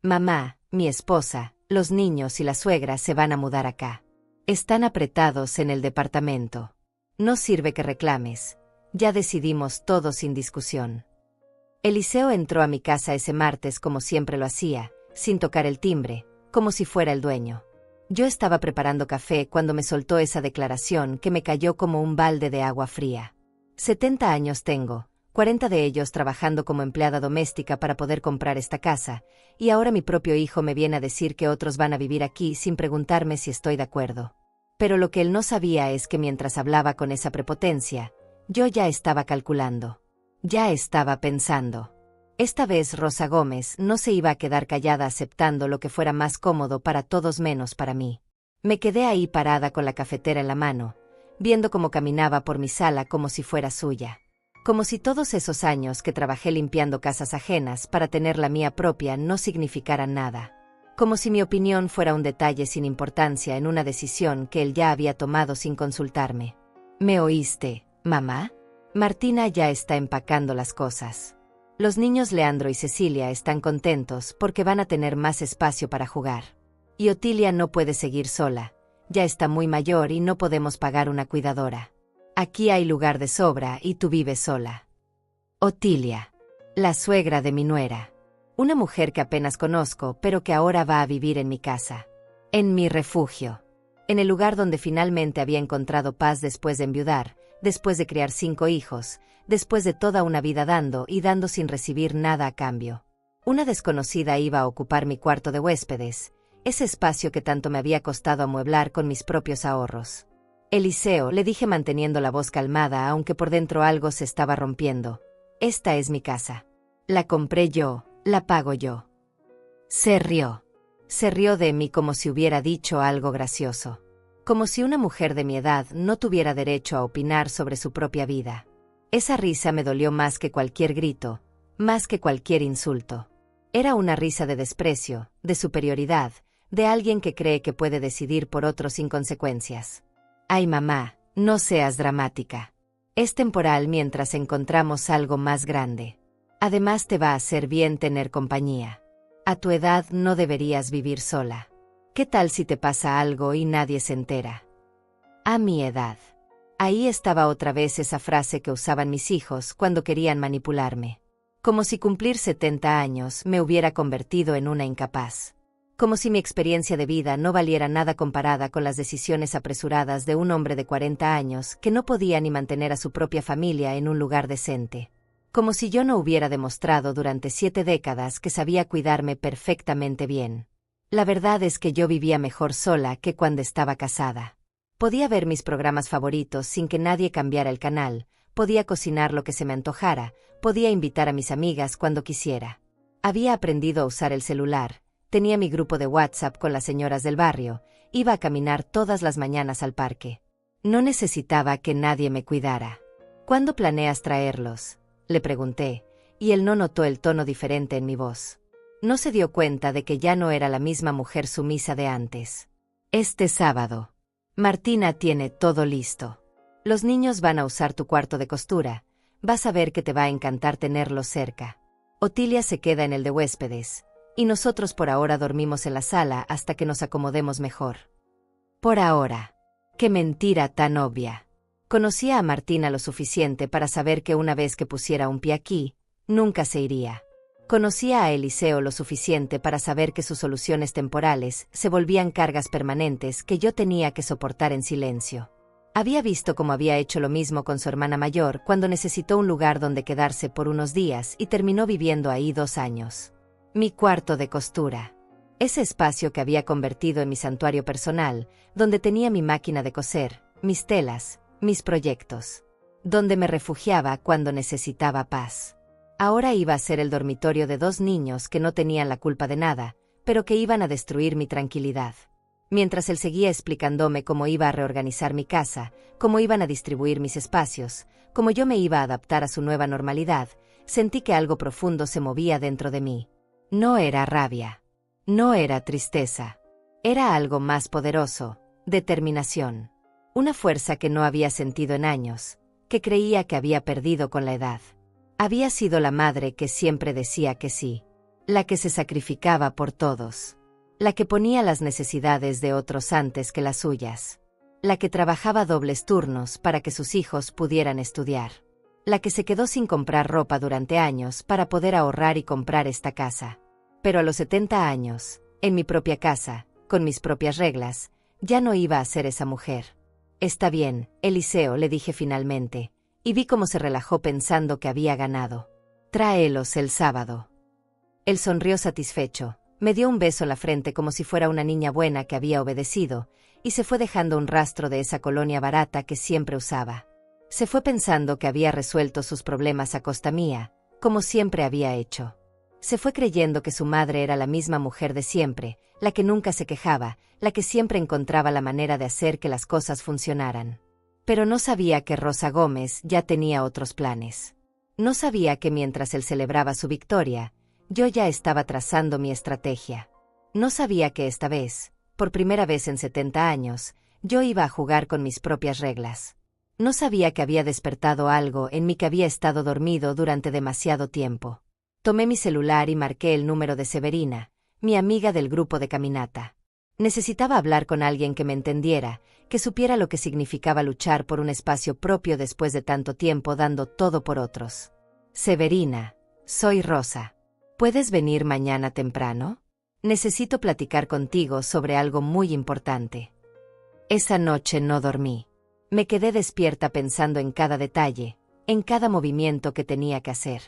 Mamá, mi esposa, los niños y la suegra se van a mudar acá. Están apretados en el departamento. No sirve que reclames. Ya decidimos todo sin discusión. Eliseo entró a mi casa ese martes como siempre lo hacía, sin tocar el timbre, como si fuera el dueño. Yo estaba preparando café cuando me soltó esa declaración que me cayó como un balde de agua fría. 70 años tengo, 40 de ellos trabajando como empleada doméstica para poder comprar esta casa, y ahora mi propio hijo me viene a decir que otros van a vivir aquí sin preguntarme si estoy de acuerdo. Pero lo que él no sabía es que mientras hablaba con esa prepotencia, yo ya estaba calculando. Ya estaba pensando. Esta vez Rosa Gómez no se iba a quedar callada aceptando lo que fuera más cómodo para todos menos para mí. Me quedé ahí parada con la cafetera en la mano, viendo cómo caminaba por mi sala como si fuera suya. Como si todos esos años que trabajé limpiando casas ajenas para tener la mía propia no significaran nada. Como si mi opinión fuera un detalle sin importancia en una decisión que él ya había tomado sin consultarme. ¿Me oíste, mamá? Martina ya está empacando las cosas. Los niños Leandro y Cecilia están contentos porque van a tener más espacio para jugar. Y Otilia no puede seguir sola. Ya está muy mayor y no podemos pagar una cuidadora. Aquí hay lugar de sobra y tú vives sola. Otilia, la suegra de mi nuera. Una mujer que apenas conozco, pero que ahora va a vivir en mi casa. En mi refugio. En el lugar donde finalmente había encontrado paz después de enviudar, después de criar 5 hijos, después de toda una vida dando y dando sin recibir nada a cambio. Una desconocida iba a ocupar mi cuarto de huéspedes, ese espacio que tanto me había costado amueblar con mis propios ahorros. Eliseo, le dije manteniendo la voz calmada aunque por dentro algo se estaba rompiendo. Esta es mi casa. La compré yo, la pago yo. Se rió. Se rió de mí como si hubiera dicho algo gracioso. Como si una mujer de mi edad no tuviera derecho a opinar sobre su propia vida. Esa risa me dolió más que cualquier grito, más que cualquier insulto. Era una risa de desprecio, de superioridad, de alguien que cree que puede decidir por otros sin consecuencias. Ay, mamá, no seas dramática. Es temporal mientras encontramos algo más grande. Además te va a hacer bien tener compañía. A tu edad no deberías vivir sola. ¿Qué tal si te pasa algo y nadie se entera? A mi edad. Ahí estaba otra vez esa frase que usaban mis hijos cuando querían manipularme. Como si cumplir 70 años me hubiera convertido en una incapaz. Como si mi experiencia de vida no valiera nada comparada con las decisiones apresuradas de un hombre de 40 años que no podía ni mantener a su propia familia en un lugar decente. Como si yo no hubiera demostrado durante 7 décadas que sabía cuidarme perfectamente bien. La verdad es que yo vivía mejor sola que cuando estaba casada. Podía ver mis programas favoritos sin que nadie cambiara el canal, podía cocinar lo que se me antojara, podía invitar a mis amigas cuando quisiera. Había aprendido a usar el celular, tenía mi grupo de WhatsApp con las señoras del barrio, iba a caminar todas las mañanas al parque. No necesitaba que nadie me cuidara. ¿Cuándo planeas traerlos?, le pregunté, y él no notó el tono diferente en mi voz. No se dio cuenta de que ya no era la misma mujer sumisa de antes. Este sábado. Martina tiene todo listo. Los niños van a usar tu cuarto de costura. Vas a ver que te va a encantar tenerlos cerca. Otilia se queda en el de huéspedes, y nosotros por ahora dormimos en la sala hasta que nos acomodemos mejor. Por ahora. ¡Qué mentira tan obvia! Conocía a Martina lo suficiente para saber que una vez que pusiera un pie aquí, nunca se iría. Conocía a Eliseo lo suficiente para saber que sus soluciones temporales se volvían cargas permanentes que yo tenía que soportar en silencio. Había visto cómo había hecho lo mismo con su hermana mayor cuando necesitó un lugar donde quedarse por unos días y terminó viviendo ahí 2 años. Mi cuarto de costura. Ese espacio que había convertido en mi santuario personal, donde tenía mi máquina de coser, mis telas, mis proyectos. Donde me refugiaba cuando necesitaba paz. Ahora iba a ser el dormitorio de 2 niños que no tenían la culpa de nada, pero que iban a destruir mi tranquilidad. Mientras él seguía explicándome cómo iba a reorganizar mi casa, cómo iban a distribuir mis espacios, cómo yo me iba a adaptar a su nueva normalidad, sentí que algo profundo se movía dentro de mí. No era rabia. No era tristeza. Era algo más poderoso, determinación. Una fuerza que no había sentido en años, que creía que había perdido con la edad. Había sido la madre que siempre decía que sí. La que se sacrificaba por todos. La que ponía las necesidades de otros antes que las suyas. La que trabajaba dobles turnos para que sus hijos pudieran estudiar. La que se quedó sin comprar ropa durante años para poder ahorrar y comprar esta casa. Pero a los 70 años, en mi propia casa, con mis propias reglas, ya no iba a ser esa mujer. Está bien, Eliseo, le dije finalmente, y vi cómo se relajó pensando que había ganado. Tráelos el sábado. Él sonrió satisfecho, me dio un beso en la frente como si fuera una niña buena que había obedecido, y se fue dejando un rastro de esa colonia barata que siempre usaba. Se fue pensando que había resuelto sus problemas a costa mía, como siempre había hecho. Se fue creyendo que su madre era la misma mujer de siempre, la que nunca se quejaba, la que siempre encontraba la manera de hacer que las cosas funcionaran. Pero no sabía que Rosa Gómez ya tenía otros planes. No sabía que mientras él celebraba su victoria, yo ya estaba trazando mi estrategia. No sabía que esta vez, por primera vez en 70 años, yo iba a jugar con mis propias reglas. No sabía que había despertado algo en mí que había estado dormido durante demasiado tiempo. Tomé mi celular y marqué el número de Severina, mi amiga del grupo de caminata. Necesitaba hablar con alguien que me entendiera, que supiera lo que significaba luchar por un espacio propio después de tanto tiempo dando todo por otros. Severina, soy Rosa. ¿Puedes venir mañana temprano? Necesito platicar contigo sobre algo muy importante. Esa noche no dormí. Me quedé despierta pensando en cada detalle, en cada movimiento que tenía que hacer.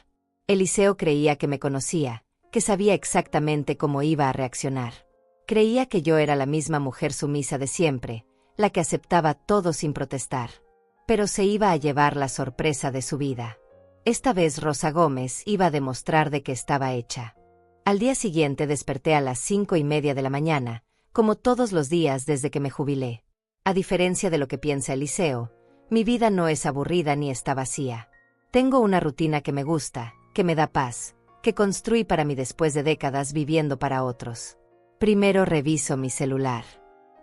Eliseo creía que me conocía, que sabía exactamente cómo iba a reaccionar. Creía que yo era la misma mujer sumisa de siempre, la que aceptaba todo sin protestar. Pero se iba a llevar la sorpresa de su vida. Esta vez Rosa Gómez iba a demostrar de qué estaba hecha. Al día siguiente desperté a las 5:30 de la mañana, como todos los días desde que me jubilé. A diferencia de lo que piensa Eliseo, mi vida no es aburrida ni está vacía. Tengo una rutina que me gusta, que me da paz, que construí para mí después de décadas viviendo para otros. Primero reviso mi celular.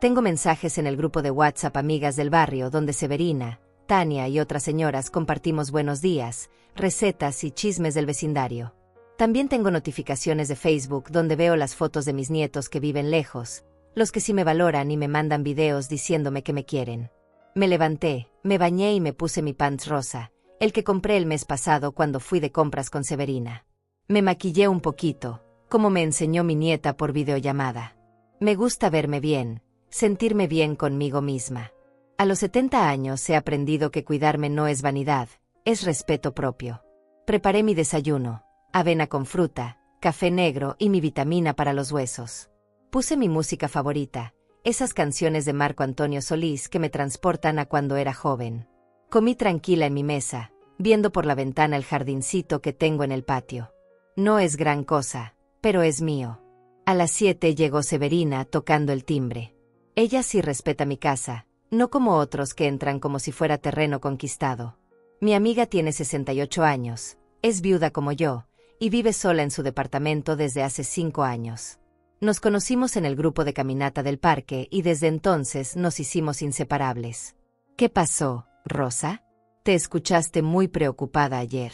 Tengo mensajes en el grupo de WhatsApp Amigas del Barrio donde Severina, Tania y otras señoras compartimos buenos días, recetas y chismes del vecindario. También tengo notificaciones de Facebook donde veo las fotos de mis nietos que viven lejos, los que sí me valoran y me mandan videos diciéndome que me quieren. Me levanté, me bañé y me puse mi pants rosa, el que compré el mes pasado cuando fui de compras con Severina. Me maquillé un poquito, como me enseñó mi nieta por videollamada. Me gusta verme bien, sentirme bien conmigo misma. A los 70 años he aprendido que cuidarme no es vanidad, es respeto propio. Preparé mi desayuno, avena con fruta, café negro y mi vitamina para los huesos. Puse mi música favorita, esas canciones de Marco Antonio Solís que me transportan a cuando era joven. Comí tranquila en mi mesa, viendo por la ventana el jardincito que tengo en el patio. No es gran cosa, pero es mío. A las 7 llegó Severina tocando el timbre. Ella sí respeta mi casa, no como otros que entran como si fuera terreno conquistado. Mi amiga tiene 68 años, es viuda como yo, y vive sola en su departamento desde hace 5 años. Nos conocimos en el grupo de caminata del parque y desde entonces nos hicimos inseparables. ¿Qué pasó, Rosa? Te escuchaste muy preocupada ayer.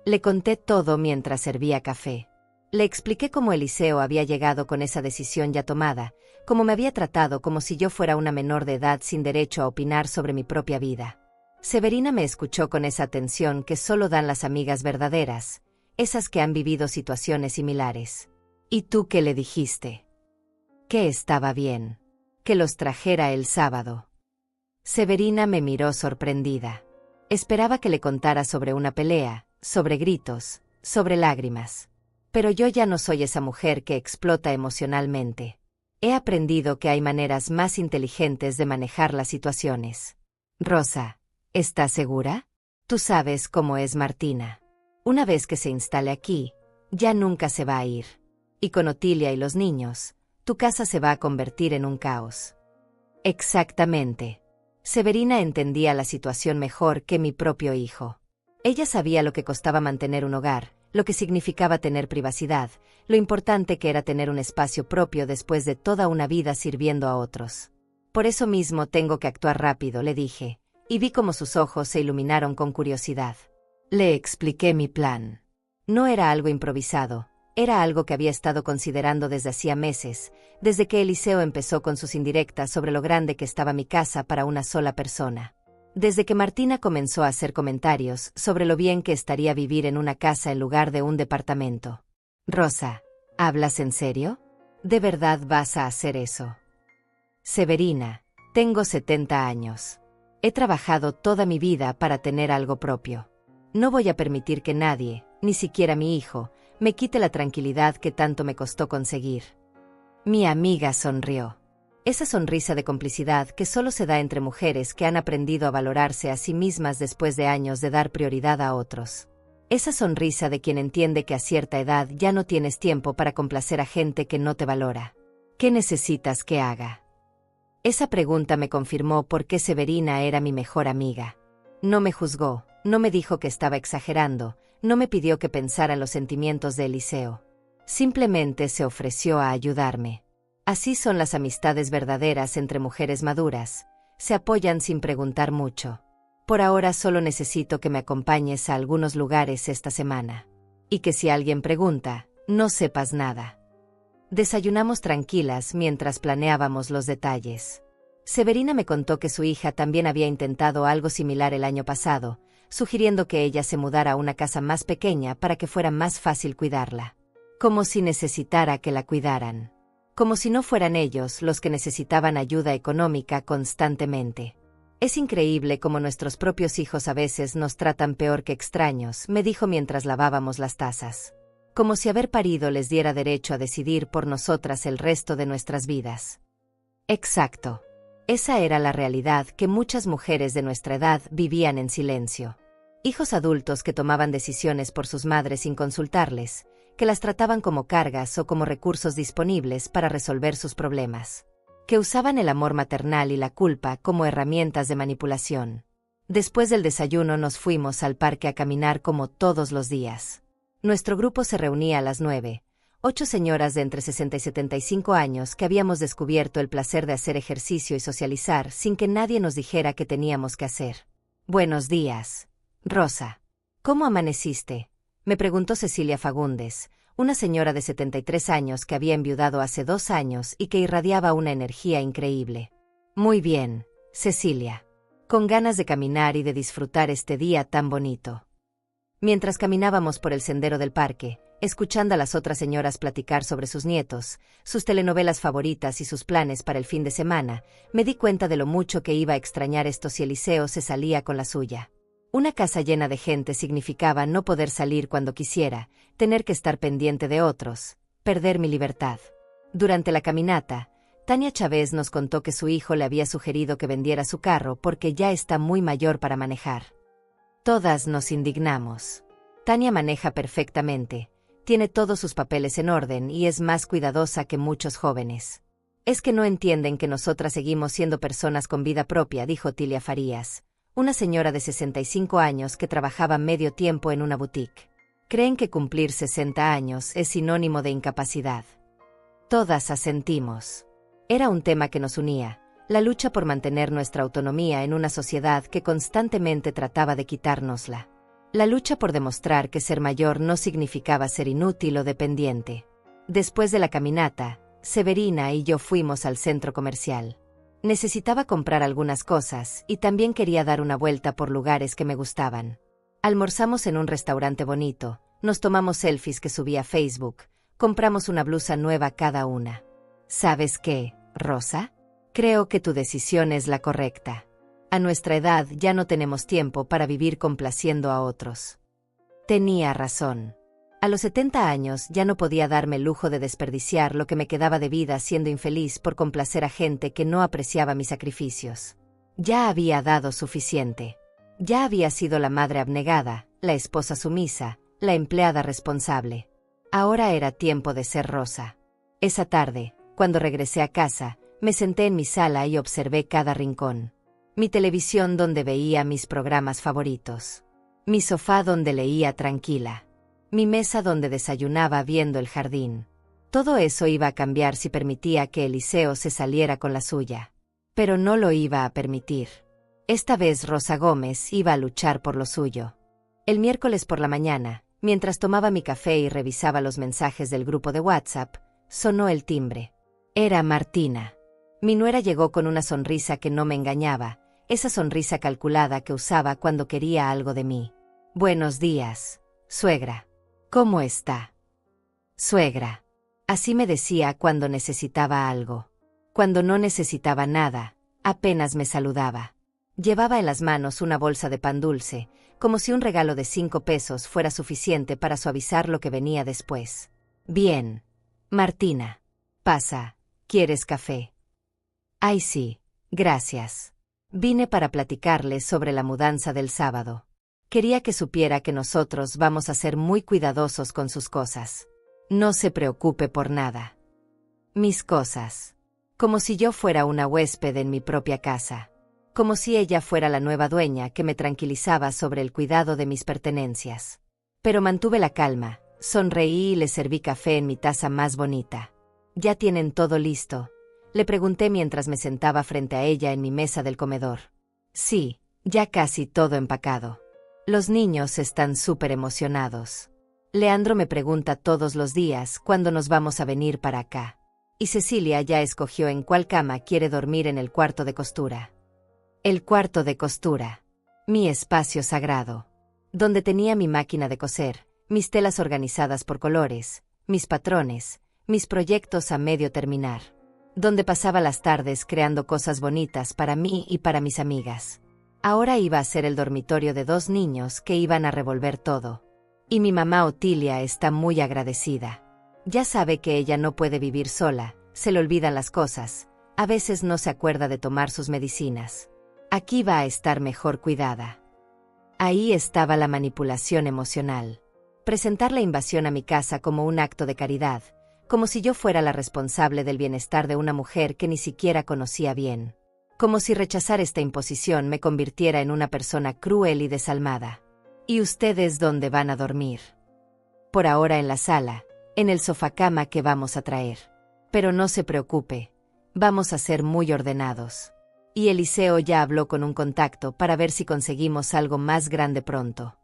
Le conté todo mientras servía café. Le expliqué cómo Eliseo había llegado con esa decisión ya tomada, cómo me había tratado como si yo fuera una menor de edad sin derecho a opinar sobre mi propia vida. Severina me escuchó con esa atención que solo dan las amigas verdaderas, esas que han vivido situaciones similares. ¿Y tú qué le dijiste? Que estaba bien. Que los trajera el sábado. Severina me miró sorprendida. Esperaba que le contara sobre una pelea, sobre gritos, sobre lágrimas. Pero yo ya no soy esa mujer que explota emocionalmente. He aprendido que hay maneras más inteligentes de manejar las situaciones. Rosa, ¿estás segura? Tú sabes cómo es Martina. Una vez que se instale aquí, ya nunca se va a ir. Y con Otilia y los niños, tu casa se va a convertir en un caos. Exactamente. Severina entendía la situación mejor que mi propio hijo. Ella sabía lo que costaba mantener un hogar, lo que significaba tener privacidad, lo importante que era tener un espacio propio después de toda una vida sirviendo a otros. Por eso mismo tengo que actuar rápido, le dije, y vi cómo sus ojos se iluminaron con curiosidad. Le expliqué mi plan. No era algo improvisado, Era algo que había estado considerando desde hacía meses, desde que Eliseo empezó con sus indirectas sobre lo grande que estaba mi casa para una sola persona. Desde que Martina comenzó a hacer comentarios sobre lo bien que estaría vivir en una casa en lugar de un departamento. Rosa, ¿hablas en serio? ¿De verdad vas a hacer eso? Severina, tengo 70 años. He trabajado toda mi vida para tener algo propio. No voy a permitir que nadie, ni siquiera mi hijo, me quite la tranquilidad que tanto me costó conseguir. Mi amiga sonrió. Esa sonrisa de complicidad que solo se da entre mujeres que han aprendido a valorarse a sí mismas después de años de dar prioridad a otros. Esa sonrisa de quien entiende que a cierta edad ya no tienes tiempo para complacer a gente que no te valora. ¿Qué necesitas que haga? Esa pregunta me confirmó por qué Severina era mi mejor amiga. No me juzgó, no me dijo que estaba exagerando, no me pidió que pensara en los sentimientos de Eliseo. Simplemente se ofreció a ayudarme. Así son las amistades verdaderas entre mujeres maduras. Se apoyan sin preguntar mucho. Por ahora solo necesito que me acompañes a algunos lugares esta semana. Y que si alguien pregunta, no sepas nada. Desayunamos tranquilas mientras planeábamos los detalles. Severina me contó que su hija también había intentado algo similar el año pasado, sugiriendo que ella se mudara a una casa más pequeña para que fuera más fácil cuidarla. Como si necesitara que la cuidaran. Como si no fueran ellos los que necesitaban ayuda económica constantemente. Es increíble cómo nuestros propios hijos a veces nos tratan peor que extraños, me dijo mientras lavábamos las tazas. Como si haber parido les diera derecho a decidir por nosotras el resto de nuestras vidas. Exacto. Esa era la realidad que muchas mujeres de nuestra edad vivían en silencio. Hijos adultos que tomaban decisiones por sus madres sin consultarles, que las trataban como cargas o como recursos disponibles para resolver sus problemas. Que usaban el amor maternal y la culpa como herramientas de manipulación. Después del desayuno nos fuimos al parque a caminar como todos los días. Nuestro grupo se reunía a las 9, 8 señoras de entre 60 y 75 años que habíamos descubierto el placer de hacer ejercicio y socializar sin que nadie nos dijera qué teníamos que hacer. Buenos días, Rosa. ¿Cómo amaneciste? Me preguntó Cecilia Fagundes, una señora de 73 años que había enviudado hace 2 años y que irradiaba una energía increíble. Muy bien, Cecilia. Con ganas de caminar y de disfrutar este día tan bonito. Mientras caminábamos por el sendero del parque, escuchando a las otras señoras platicar sobre sus nietos, sus telenovelas favoritas y sus planes para el fin de semana, me di cuenta de lo mucho que iba a extrañar esto si Eliseo se salía con la suya. Una casa llena de gente significaba no poder salir cuando quisiera, tener que estar pendiente de otros, perder mi libertad. Durante la caminata, Tania Chávez nos contó que su hijo le había sugerido que vendiera su carro porque ya está muy mayor para manejar. Todas nos indignamos. Tania maneja perfectamente, tiene todos sus papeles en orden y es más cuidadosa que muchos jóvenes. Es que no entienden que nosotras seguimos siendo personas con vida propia, dijo Tilia Farías, una señora de 65 años que trabajaba medio tiempo en una boutique. Creen que cumplir 60 años es sinónimo de incapacidad. Todas asentimos. Era un tema que nos unía, la lucha por mantener nuestra autonomía en una sociedad que constantemente trataba de quitárnosla. La lucha por demostrar que ser mayor no significaba ser inútil o dependiente. Después de la caminata, Severina y yo fuimos al centro comercial. Necesitaba comprar algunas cosas y también quería dar una vuelta por lugares que me gustaban. Almorzamos en un restaurante bonito, nos tomamos selfies que subí a Facebook, compramos una blusa nueva cada una. ¿Sabes qué, Rosa? Creo que tu decisión es la correcta. A nuestra edad ya no tenemos tiempo para vivir complaciendo a otros. Tenía razón. A los 70 años ya no podía darme el lujo de desperdiciar lo que me quedaba de vida siendo infeliz por complacer a gente que no apreciaba mis sacrificios. Ya había dado suficiente. Ya había sido la madre abnegada, la esposa sumisa, la empleada responsable. Ahora era tiempo de ser Rosa. Esa tarde, cuando regresé a casa, me senté en mi sala y observé cada rincón. Mi televisión donde veía mis programas favoritos. Mi sofá donde leía tranquila. Mi mesa donde desayunaba viendo el jardín. Todo eso iba a cambiar si permitía que Eliseo se saliera con la suya. Pero no lo iba a permitir. Esta vez Rosa Gómez iba a luchar por lo suyo. El miércoles por la mañana, Mientras tomaba mi café y revisaba los mensajes del grupo de WhatsApp, sonó el timbre. Era Martina. Mi nuera llegó con una sonrisa que no me engañaba, esa sonrisa calculada que usaba cuando quería algo de mí. Buenos días, suegra. ¿Cómo está? Suegra. Así me decía cuando necesitaba algo. Cuando no necesitaba nada, apenas me saludaba. Llevaba en las manos una bolsa de pan dulce, como si un regalo de 5 pesos fuera suficiente para suavizar lo que venía después. Bien. Martina. Pasa. ¿Quieres café? Ay, sí. Gracias. Vine para platicarle sobre la mudanza del sábado. Quería que supiera que nosotros vamos a ser muy cuidadosos con sus cosas. No se preocupe por nada. Mis cosas. Como si yo fuera una huésped en mi propia casa. Como si ella fuera la nueva dueña que me tranquilizaba sobre el cuidado de mis pertenencias. Pero mantuve la calma, sonreí y le serví café en mi taza más bonita. ¿Ya tienen todo listo?, le pregunté mientras me sentaba frente a ella en mi mesa del comedor. Sí, ya casi todo empacado. Los niños están súper emocionados. Leandro me pregunta todos los días cuándo nos vamos a venir para acá. Y Cecilia ya escogió en cuál cama quiere dormir en el cuarto de costura. El cuarto de costura. Mi espacio sagrado. Donde tenía mi máquina de coser, mis telas organizadas por colores, mis patrones, mis proyectos a medio terminar. Donde pasaba las tardes creando cosas bonitas para mí y para mis amigas. Ahora iba a ser el dormitorio de 2 niños que iban a revolver todo. Y mi mamá Otilia está muy agradecida. Ya sabe que ella no puede vivir sola, se le olvidan las cosas, a veces no se acuerda de tomar sus medicinas. Aquí va a estar mejor cuidada. Ahí estaba la manipulación emocional. Presentar la invasión a mi casa como un acto de caridad, como si yo fuera la responsable del bienestar de una mujer que ni siquiera conocía bien. Como si rechazar esta imposición me convirtiera en una persona cruel y desalmada. ¿Y ustedes dónde van a dormir? Por ahora en la sala, en el sofá-cama que vamos a traer. Pero no se preocupe, vamos a ser muy ordenados. Y Eliseo ya habló con un contacto para ver si conseguimos algo más grande pronto.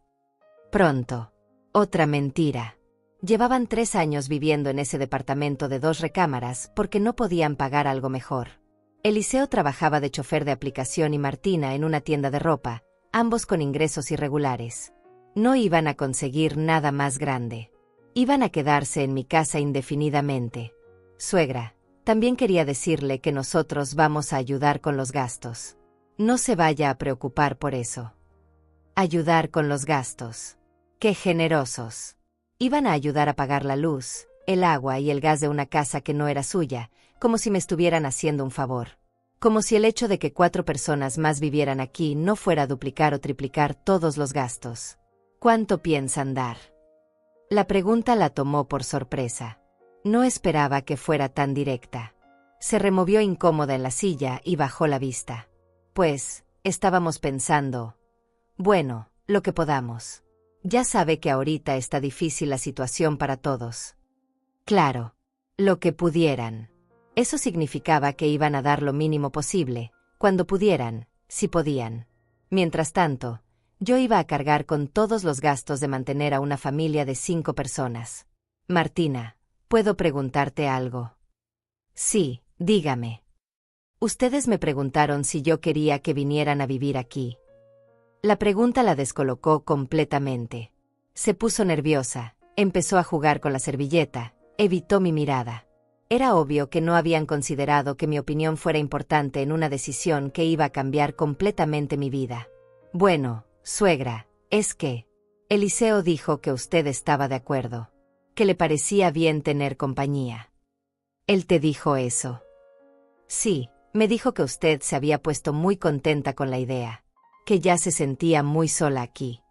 Pronto. Otra mentira. Llevaban 3 años viviendo en ese departamento de 2 recámaras porque no podían pagar algo mejor. Eliseo trabajaba de chofer de aplicación y Martina en una tienda de ropa, ambos con ingresos irregulares. No iban a conseguir nada más grande. Iban a quedarse en mi casa indefinidamente. Suegra, también quería decirle que nosotros vamos a ayudar con los gastos. No se vaya a preocupar por eso. Ayudar con los gastos. ¡Qué generosos! Iban a ayudar a pagar la luz, el agua y el gas de una casa que no era suya, como si me estuvieran haciendo un favor. Como si el hecho de que 4 personas más vivieran aquí no fuera a duplicar o triplicar todos los gastos. ¿Cuánto piensan dar? La pregunta la tomó por sorpresa. No esperaba que fuera tan directa. Se removió incómoda en la silla y bajó la vista. Pues, estábamos pensando. Bueno, lo que podamos. Ya sabe que ahorita está difícil la situación para todos. Claro, lo que pudieran. Eso significaba que iban a dar lo mínimo posible, cuando pudieran, si podían. Mientras tanto, yo iba a cargar con todos los gastos de mantener a una familia de 5 personas. Martina, ¿puedo preguntarte algo? Sí, dígame. Ustedes me preguntaron si yo quería que vinieran a vivir aquí. La pregunta la descolocó completamente. Se puso nerviosa, empezó a jugar con la servilleta, evitó mi mirada. Era obvio que no habían considerado que mi opinión fuera importante en una decisión que iba a cambiar completamente mi vida. Bueno, suegra, es que... Eliseo dijo que usted estaba de acuerdo. Que le parecía bien tener compañía. ¿Él te dijo eso? Sí, me dijo que usted se había puesto muy contenta con la idea. Que ya se sentía muy sola aquí.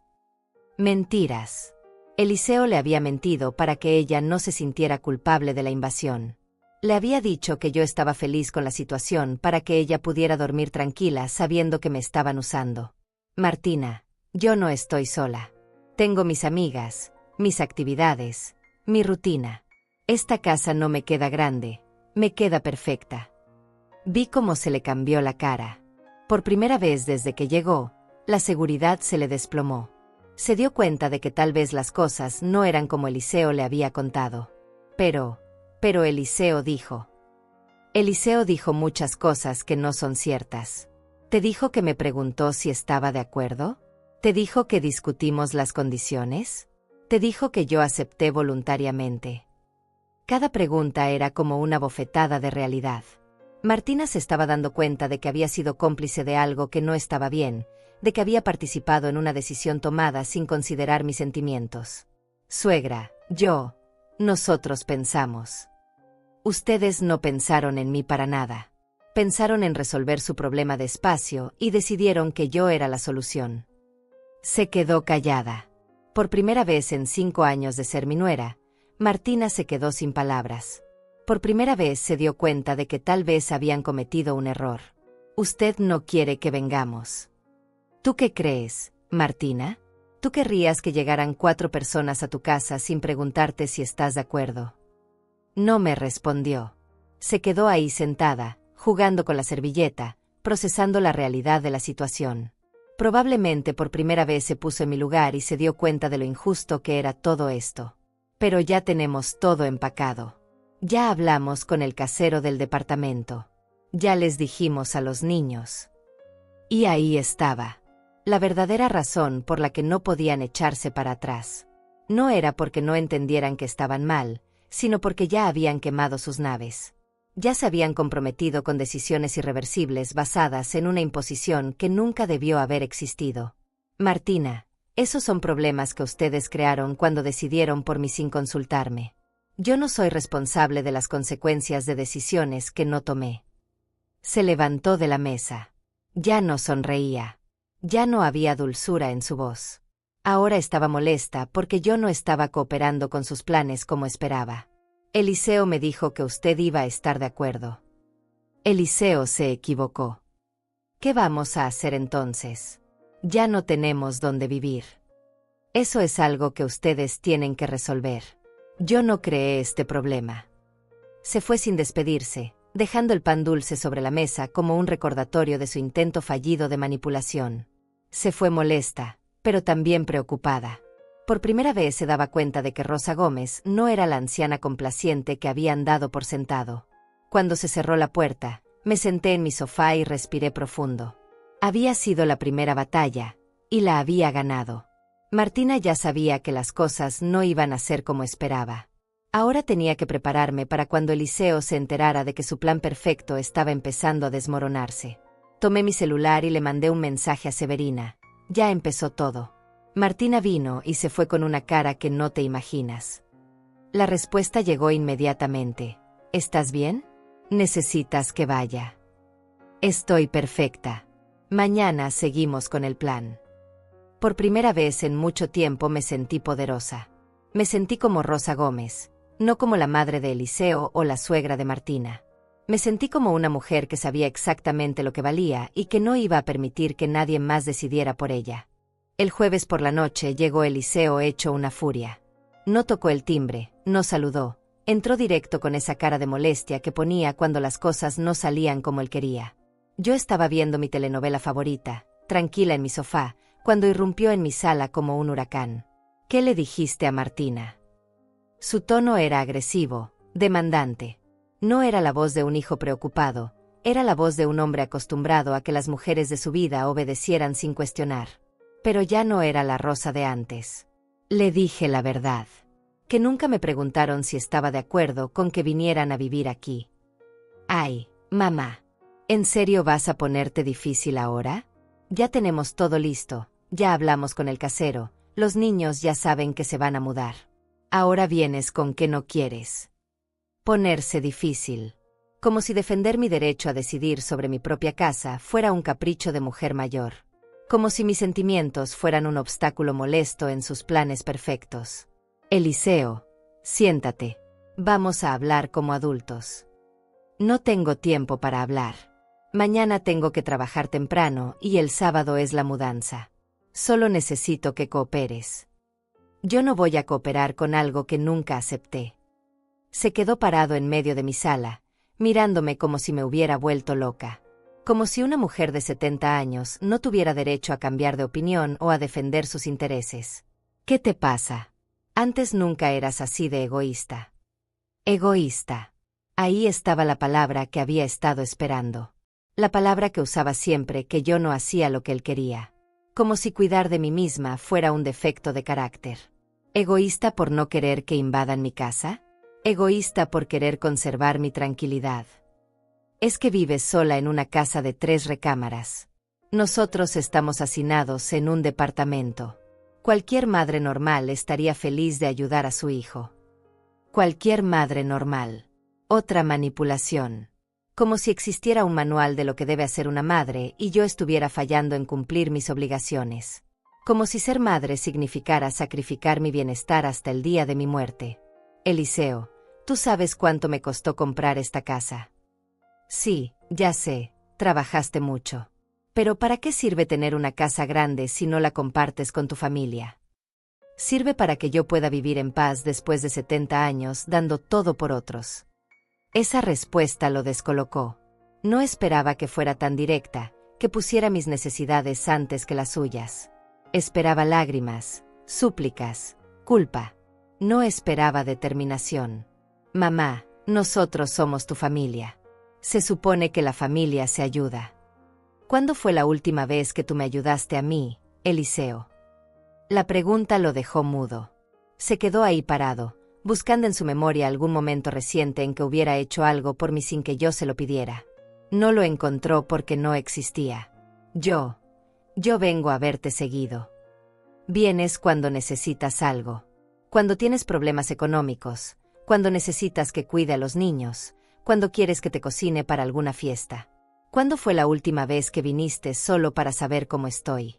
Mentiras. Eliseo le había mentido para que ella no se sintiera culpable de la invasión. Le había dicho que yo estaba feliz con la situación para que ella pudiera dormir tranquila sabiendo que me estaban usando. Martina, yo no estoy sola. Tengo mis amigas, mis actividades, mi rutina. Esta casa no me queda grande, me queda perfecta. Vi cómo se le cambió la cara. Por primera vez desde que llegó, la seguridad se le desplomó. Se dio cuenta de que tal vez las cosas no eran como Eliseo le había contado. Pero Eliseo dijo. Eliseo dijo muchas cosas que no son ciertas. ¿Te dijo que me preguntó si estaba de acuerdo? ¿Te dijo que discutimos las condiciones? ¿Te dijo que yo acepté voluntariamente? Cada pregunta era como una bofetada de realidad. Martina se estaba dando cuenta de que había sido cómplice de algo que no estaba bien, de que había participado en una decisión tomada sin considerar mis sentimientos. Suegra, nosotros pensamos. Ustedes no pensaron en mí para nada. Pensaron en resolver su problema despacio y decidieron que yo era la solución. Se quedó callada. Por primera vez en 5 años de ser mi nuera, Martina se quedó sin palabras. Por primera vez se dio cuenta de que tal vez habían cometido un error. Usted no quiere que vengamos. ¿Tú qué crees, Martina? ¿Tú querrías que llegaran 4 personas a tu casa sin preguntarte si estás de acuerdo? No me respondió. Se quedó ahí sentada, jugando con la servilleta, procesando la realidad de la situación. Probablemente por primera vez se puso en mi lugar y se dio cuenta de lo injusto que era todo esto. Pero ya tenemos todo empacado. Ya hablamos con el casero del departamento. Ya les dijimos a los niños. Y ahí estaba. La verdadera razón por la que no podían echarse para atrás. No era porque no entendieran que estaban mal, sino porque ya habían quemado sus naves. Ya se habían comprometido con decisiones irreversibles basadas en una imposición que nunca debió haber existido. Martina, esos son problemas que ustedes crearon cuando decidieron por mí sin consultarme. Yo no soy responsable de las consecuencias de decisiones que no tomé. Se levantó de la mesa. Ya no sonreía. Ya no había dulzura en su voz. Ahora estaba molesta porque yo no estaba cooperando con sus planes como esperaba. Eliseo me dijo que usted iba a estar de acuerdo. Eliseo se equivocó. ¿Qué vamos a hacer entonces? Ya no tenemos dónde vivir. Eso es algo que ustedes tienen que resolver. Yo no creé este problema. Se fue sin despedirse, dejando el pan dulce sobre la mesa como un recordatorio de su intento fallido de manipulación. Se fue molesta, pero también preocupada. Por primera vez se daba cuenta de que Rosa Gómez no era la anciana complaciente que habían dado por sentado. Cuando se cerró la puerta, me senté en mi sofá y respiré profundo. Había sido la primera batalla, y la había ganado. Martina ya sabía que las cosas no iban a ser como esperaba. Ahora tenía que prepararme para cuando Eliseo se enterara de que su plan perfecto estaba empezando a desmoronarse. Tomé mi celular y le mandé un mensaje a Severina. Ya empezó todo. Martina vino y se fue con una cara que no te imaginas. La respuesta llegó inmediatamente. ¿Estás bien? ¿Necesitas que vaya? Estoy perfecta. Mañana seguimos con el plan. Por primera vez en mucho tiempo me sentí poderosa. Me sentí como Rosa Gómez, no como la madre de Eliseo o la suegra de Martina. Me sentí como una mujer que sabía exactamente lo que valía y que no iba a permitir que nadie más decidiera por ella. El jueves por la noche llegó Eliseo hecho una furia. No tocó el timbre, no saludó, entró directo con esa cara de molestia que ponía cuando las cosas no salían como él quería. Yo estaba viendo mi telenovela favorita, tranquila en mi sofá, cuando irrumpió en mi sala como un huracán. ¿Qué le dijiste a Martina? Su tono era agresivo, demandante. No era la voz de un hijo preocupado, era la voz de un hombre acostumbrado a que las mujeres de su vida obedecieran sin cuestionar. Pero ya no era la Rosa de antes. Le dije la verdad. Que nunca me preguntaron si estaba de acuerdo con que vinieran a vivir aquí. Ay, mamá. ¿En serio vas a ponerte difícil ahora? Ya tenemos todo listo, ya hablamos con el casero, los niños ya saben que se van a mudar. Ahora vienes con que no quieres. Ponerse difícil. Como si defender mi derecho a decidir sobre mi propia casa fuera un capricho de mujer mayor. Como si mis sentimientos fueran un obstáculo molesto en sus planes perfectos. Eliseo, siéntate. Vamos a hablar como adultos. No tengo tiempo para hablar. Mañana tengo que trabajar temprano y el sábado es la mudanza. Solo necesito que cooperes. Yo no voy a cooperar con algo que nunca acepté. Se quedó parado en medio de mi sala, mirándome como si me hubiera vuelto loca. Como si una mujer de 70 años no tuviera derecho a cambiar de opinión o a defender sus intereses. ¿Qué te pasa? Antes nunca eras así de egoísta. Egoísta. Ahí estaba la palabra que había estado esperando. La palabra que usaba siempre que yo no hacía lo que él quería. Como si cuidar de mí misma fuera un defecto de carácter. ¿Egoísta por no querer que invadan mi casa? ¿Egoísta por querer conservar mi tranquilidad? Es que vives sola en una casa de 3 recámaras. Nosotros estamos hacinados en un departamento. Cualquier madre normal estaría feliz de ayudar a su hijo. Cualquier madre normal. Otra manipulación. Como si existiera un manual de lo que debe hacer una madre y yo estuviera fallando en cumplir mis obligaciones. Como si ser madre significara sacrificar mi bienestar hasta el día de mi muerte. Eliseo, ¿tú sabes cuánto me costó comprar esta casa? Sí, ya sé, trabajaste mucho. Pero ¿para qué sirve tener una casa grande si no la compartes con tu familia? Sirve para que yo pueda vivir en paz después de 70 años dando todo por otros. Esa respuesta lo descolocó. No esperaba que fuera tan directa, que pusiera mis necesidades antes que las suyas. Esperaba lágrimas, súplicas, culpa. No esperaba determinación. Mamá, nosotros somos tu familia. Se supone que la familia se ayuda. ¿Cuándo fue la última vez que tú me ayudaste a mí, Eliseo? La pregunta lo dejó mudo. Se quedó ahí parado, buscando en su memoria algún momento reciente en que hubiera hecho algo por mí sin que yo se lo pidiera. No lo encontró porque no existía. Yo vengo a verte seguido. Vienes cuando necesitas algo. Cuando tienes problemas económicos, cuando necesitas que cuide a los niños, cuando quieres que te cocine para alguna fiesta. ¿Cuándo fue la última vez que viniste solo para saber cómo estoy?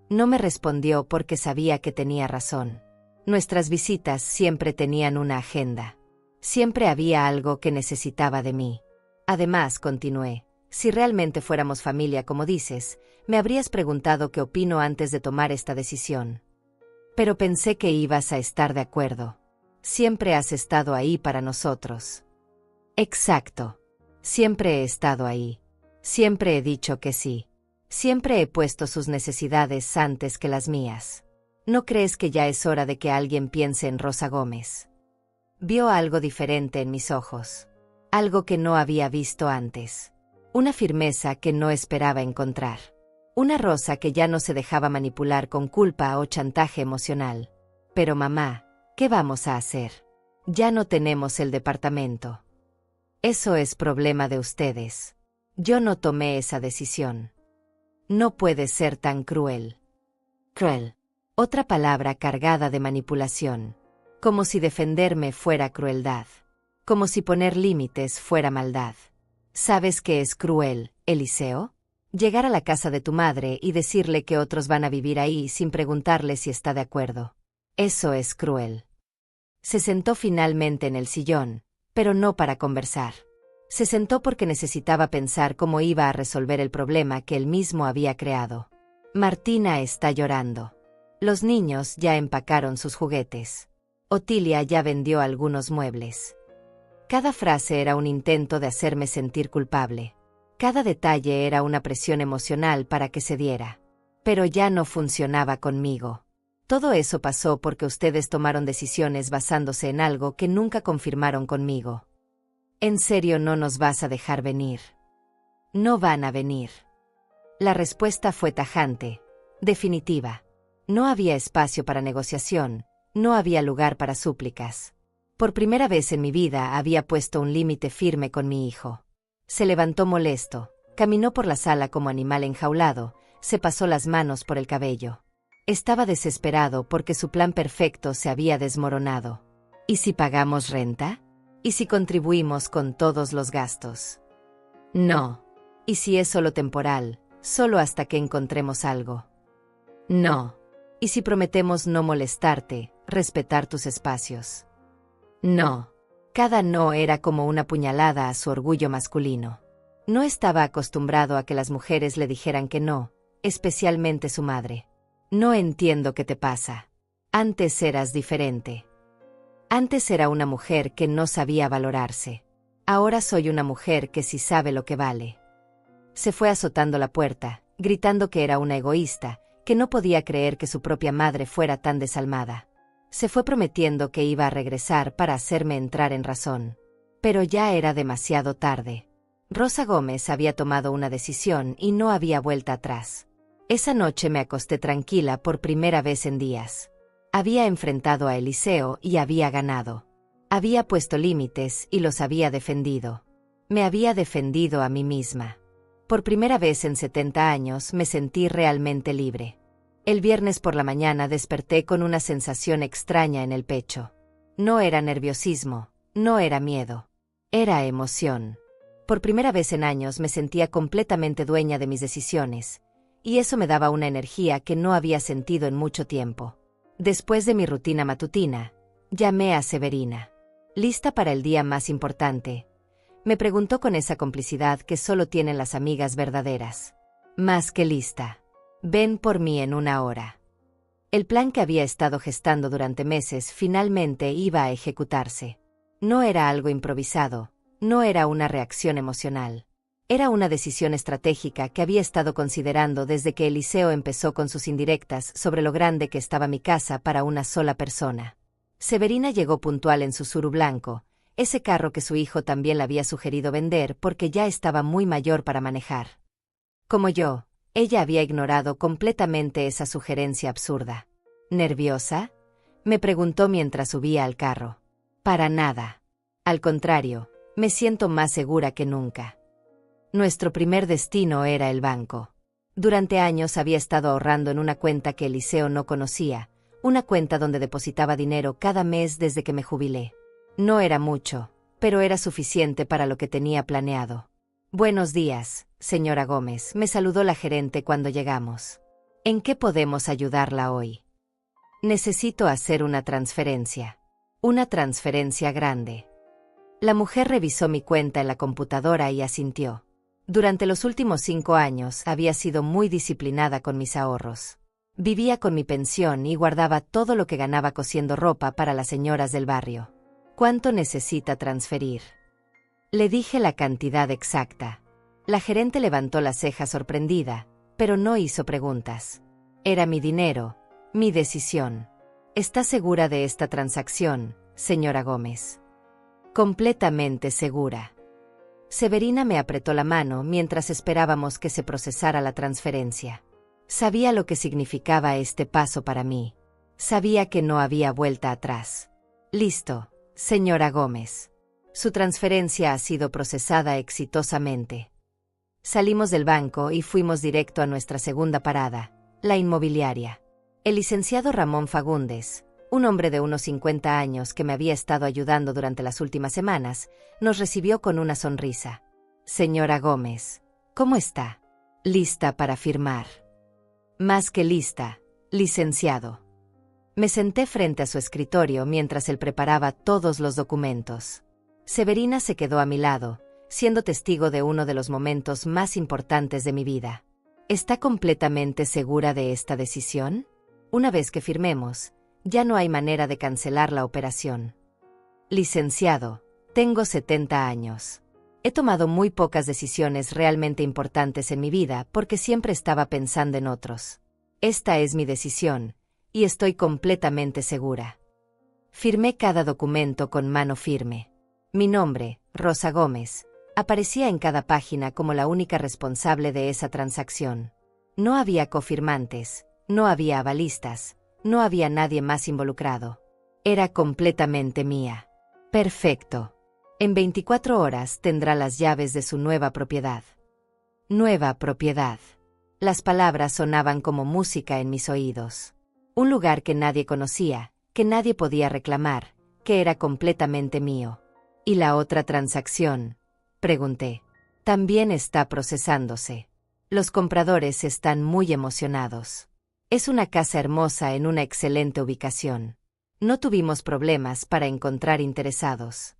No me respondió porque sabía que tenía razón. Nuestras visitas siempre tenían una agenda. Siempre había algo que necesitaba de mí. Además, continué, si realmente fuéramos familia como dices, me habrías preguntado qué opino antes de tomar esta decisión. Pero pensé que ibas a estar de acuerdo. Siempre has estado ahí para nosotros. Exacto. Siempre he estado ahí. Siempre he dicho que sí. Siempre he puesto sus necesidades antes que las mías. ¿No crees que ya es hora de que alguien piense en Rosa Gómez? Vio algo diferente en mis ojos. Algo que no había visto antes. Una firmeza que no esperaba encontrar. Una Rosa que ya no se dejaba manipular con culpa o chantaje emocional. Pero mamá, ¿qué vamos a hacer? Ya no tenemos el departamento. Eso es problema de ustedes. Yo no tomé esa decisión. No puede ser tan cruel. Cruel. Otra palabra cargada de manipulación. Como si defenderme fuera crueldad. Como si poner límites fuera maldad. ¿Sabes qué es cruel, Eliseo? Llegar a la casa de tu madre y decirle que otros van a vivir ahí sin preguntarle si está de acuerdo. Eso es cruel. Se sentó finalmente en el sillón, pero no para conversar. Se sentó porque necesitaba pensar cómo iba a resolver el problema que él mismo había creado. Martina está llorando. Los niños ya empacaron sus juguetes. Otilia ya vendió algunos muebles. Cada frase era un intento de hacerme sentir culpable. Cada detalle era una presión emocional para que cediera. Pero ya no funcionaba conmigo. Todo eso pasó porque ustedes tomaron decisiones basándose en algo que nunca confirmaron conmigo. ¿En serio no nos vas a dejar venir? No van a venir. La respuesta fue tajante, definitiva. No había espacio para negociación, no había lugar para súplicas. Por primera vez en mi vida había puesto un límite firme con mi hijo. Se levantó molesto, caminó por la sala como animal enjaulado, se pasó las manos por el cabello. Estaba desesperado porque su plan perfecto se había desmoronado. ¿Y si pagamos renta? ¿Y si contribuimos con todos los gastos? No. ¿Y si es solo temporal, solo hasta que encontremos algo? No. ¿Y si prometemos no molestarte, respetar tus espacios? No. Cada no era como una puñalada a su orgullo masculino. No estaba acostumbrado a que las mujeres le dijeran que no, especialmente su madre. No entiendo qué te pasa. Antes eras diferente. Antes era una mujer que no sabía valorarse. Ahora soy una mujer que sí sabe lo que vale. Se fue azotando la puerta, gritando que era una egoísta, que no podía creer que su propia madre fuera tan desalmada. Se fue prometiendo que iba a regresar para hacerme entrar en razón. Pero ya era demasiado tarde. Rosa Gómez había tomado una decisión y no había vuelta atrás. Esa noche me acosté tranquila por primera vez en días. Había enfrentado a Eliseo y había ganado. Había puesto límites y los había defendido. Me había defendido a mí misma. Por primera vez en 70 años me sentí realmente libre. El viernes por la mañana desperté con una sensación extraña en el pecho. No era nerviosismo, no era miedo. Era emoción. Por primera vez en años me sentía completamente dueña de mis decisiones, y eso me daba una energía que no había sentido en mucho tiempo. Después de mi rutina matutina, llamé a Severina. ¿Lista para el día más importante?, me preguntó con esa complicidad que solo tienen las amigas verdaderas. Más que lista. Ven por mí en 1 hora. El plan que había estado gestando durante meses finalmente iba a ejecutarse. No era algo improvisado, no era una reacción emocional. Era una decisión estratégica que había estado considerando desde que Eliseo empezó con sus indirectas sobre lo grande que estaba mi casa para una sola persona. Severina llegó puntual en su Suru blanco, ese carro que su hijo también le había sugerido vender porque ya estaba muy mayor para manejar. Como yo, ella había ignorado completamente esa sugerencia absurda. ¿Nerviosa?, me preguntó mientras subía al carro. Para nada. Al contrario, me siento más segura que nunca. Nuestro primer destino era el banco. Durante años había estado ahorrando en una cuenta que Eliseo no conocía, una cuenta donde depositaba dinero cada mes desde que me jubilé. No era mucho, pero era suficiente para lo que tenía planeado. Buenos días, señora Gómez, me saludó la gerente cuando llegamos. ¿En qué podemos ayudarla hoy? Necesito hacer una transferencia. Una transferencia grande. La mujer revisó mi cuenta en la computadora y asintió. Durante los últimos 5 años había sido muy disciplinada con mis ahorros. Vivía con mi pensión y guardaba todo lo que ganaba cosiendo ropa para las señoras del barrio. ¿Cuánto necesita transferir? Le dije la cantidad exacta. La gerente levantó la ceja sorprendida, pero no hizo preguntas. Era mi dinero, mi decisión. ¿Está segura de esta transacción, señora Gómez? Completamente segura. Severina me apretó la mano mientras esperábamos que se procesara la transferencia. Sabía lo que significaba este paso para mí. Sabía que no había vuelta atrás. Listo, señora Gómez. Su transferencia ha sido procesada exitosamente. Salimos del banco y fuimos directo a nuestra segunda parada, la inmobiliaria. El licenciado Ramón Fagundes, un hombre de unos 50 años que me había estado ayudando durante las últimas semanas, nos recibió con una sonrisa. Señora Gómez, ¿cómo está? ¿Lista para firmar? Más que lista, licenciado. Me senté frente a su escritorio mientras él preparaba todos los documentos. Severina se quedó a mi lado, siendo testigo de uno de los momentos más importantes de mi vida. ¿Está completamente segura de esta decisión? Una vez que firmemos, ya no hay manera de cancelar la operación. Licenciado, tengo 70 años. He tomado muy pocas decisiones realmente importantes en mi vida porque siempre estaba pensando en otros. Esta es mi decisión, y estoy completamente segura. Firmé cada documento con mano firme. Mi nombre, Rosa Gómez, aparecía en cada página como la única responsable de esa transacción. No había cofirmantes, no había avalistas, no había nadie más involucrado. Era completamente mía. Perfecto. En 24 horas tendrá las llaves de su nueva propiedad. Nueva propiedad. Las palabras sonaban como música en mis oídos. Un lugar que nadie conocía, que nadie podía reclamar, que era completamente mío. ¿Y la otra transacción?, pregunté. También está procesándose. Los compradores están muy emocionados. Es una casa hermosa en una excelente ubicación. No tuvimos problemas para encontrar interesados.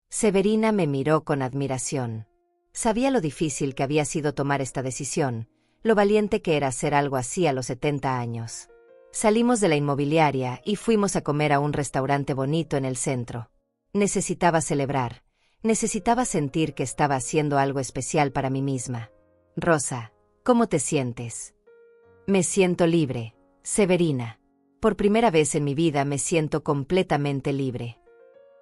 Severina me miró con admiración. Sabía lo difícil que había sido tomar esta decisión, lo valiente que era hacer algo así a los 70 años. Salimos de la inmobiliaria y fuimos a comer a un restaurante bonito en el centro. Necesitaba celebrar, necesitaba sentir que estaba haciendo algo especial para mí misma. Rosa, ¿cómo te sientes? Me siento libre, Severina. Por primera vez en mi vida me siento completamente libre.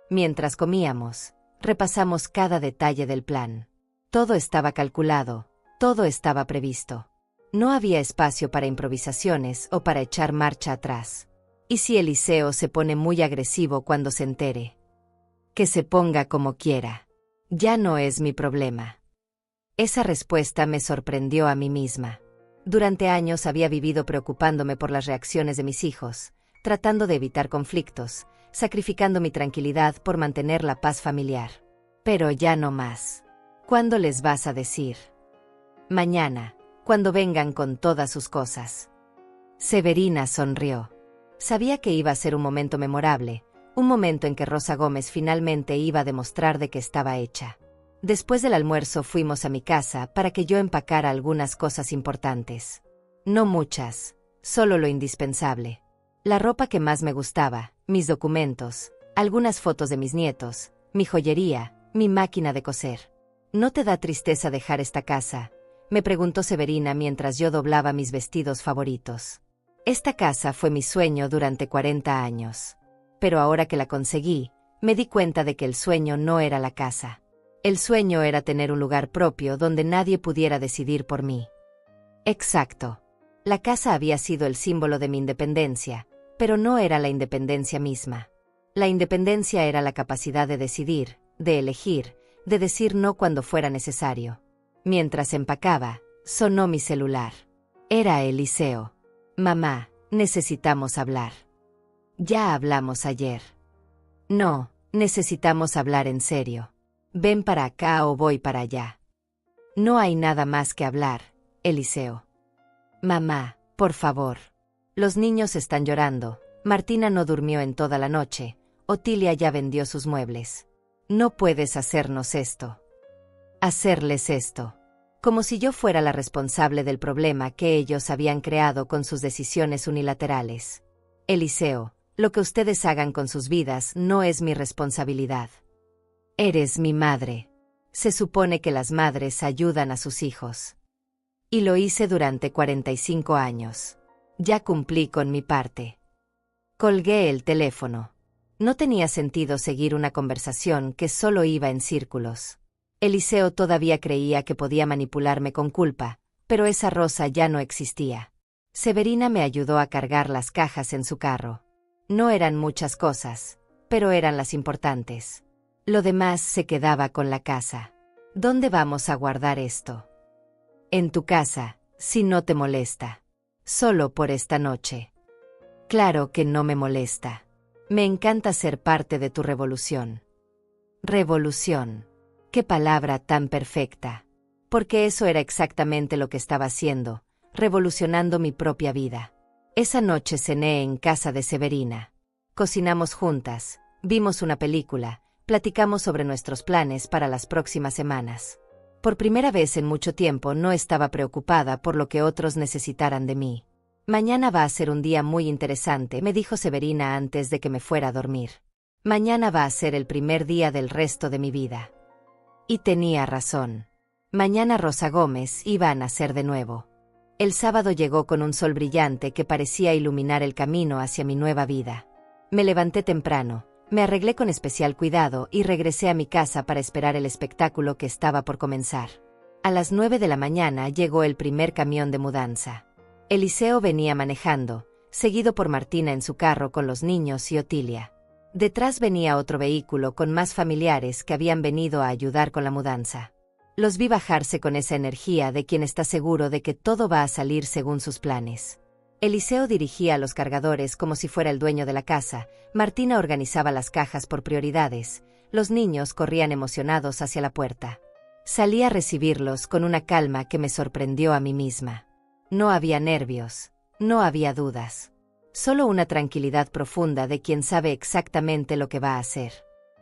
Mientras comíamos, repasamos cada detalle del plan. Todo estaba calculado, todo estaba previsto. No había espacio para improvisaciones o para echar marcha atrás. ¿Y si Eliseo se pone muy agresivo cuando se entere? Que se ponga como quiera. Ya no es mi problema. Esa respuesta me sorprendió a mí misma. Durante años había vivido preocupándome por las reacciones de mis hijos, tratando de evitar conflictos, sacrificando mi tranquilidad por mantener la paz familiar. Pero ya no más. ¿Cuándo les vas a decir? Mañana, cuando vengan con todas sus cosas. Severina sonrió. Sabía que iba a ser un momento memorable, un momento en que Rosa Gómez finalmente iba a demostrar de que estaba hecha. Después del almuerzo fuimos a mi casa para que yo empacara algunas cosas importantes. No muchas, solo lo indispensable. La ropa que más me gustaba, mis documentos, algunas fotos de mis nietos, mi joyería, mi máquina de coser. ¿No te da tristeza dejar esta casa?, me preguntó Severina mientras yo doblaba mis vestidos favoritos. Esta casa fue mi sueño durante 40 años. Pero ahora que la conseguí, me di cuenta de que el sueño no era la casa. El sueño era tener un lugar propio donde nadie pudiera decidir por mí. Exacto. La casa había sido el símbolo de mi independencia, pero no era la independencia misma. La independencia era la capacidad de decidir, de elegir, de decir no cuando fuera necesario. Mientras empacaba, sonó mi celular. Era Eliseo. Mamá, necesitamos hablar. Ya hablamos ayer. No, necesitamos hablar en serio. Ven para acá o voy para allá. No hay nada más que hablar, Eliseo. Mamá, por favor. Los niños están llorando. Martina no durmió en toda la noche. Otilia ya vendió sus muebles. No puedes hacernos esto. Hacerles esto. Como si yo fuera la responsable del problema que ellos habían creado con sus decisiones unilaterales. Eliseo, lo que ustedes hagan con sus vidas no es mi responsabilidad. Eres mi madre. Se supone que las madres ayudan a sus hijos. Y lo hice durante 45 años. Ya cumplí con mi parte. Colgué el teléfono. No tenía sentido seguir una conversación que solo iba en círculos. Eliseo todavía creía que podía manipularme con culpa, pero esa Rosa ya no existía. Severina me ayudó a cargar las cajas en su carro. No eran muchas cosas, pero eran las importantes. Lo demás se quedaba con la casa. ¿Dónde vamos a guardar esto? En tu casa, si no te molesta. Solo por esta noche. Claro que no me molesta. Me encanta ser parte de tu revolución. Revolución. Qué palabra tan perfecta. Porque eso era exactamente lo que estaba haciendo, revolucionando mi propia vida. Esa noche cené en casa de Severina. Cocinamos juntas, vimos una película, platicamos sobre nuestros planes para las próximas semanas. Por primera vez en mucho tiempo no estaba preocupada por lo que otros necesitaran de mí. Mañana va a ser un día muy interesante, me dijo Severina antes de que me fuera a dormir. Mañana va a ser el primer día del resto de mi vida. Y tenía razón. Mañana Rosa Gómez iba a nacer de nuevo. El sábado llegó con un sol brillante que parecía iluminar el camino hacia mi nueva vida. Me levanté temprano, me arreglé con especial cuidado y regresé a mi casa para esperar el espectáculo que estaba por comenzar. A las 9 de la mañana llegó el primer camión de mudanza. Eliseo venía manejando, seguido por Martina en su carro con los niños y Otilia. Detrás venía otro vehículo con más familiares que habían venido a ayudar con la mudanza. Los vi bajarse con esa energía de quien está seguro de que todo va a salir según sus planes. Eliseo dirigía a los cargadores como si fuera el dueño de la casa, Martina organizaba las cajas por prioridades, los niños corrían emocionados hacia la puerta. Salí a recibirlos con una calma que me sorprendió a mí misma. No había nervios, no había dudas. Solo una tranquilidad profunda de quien sabe exactamente lo que va a hacer.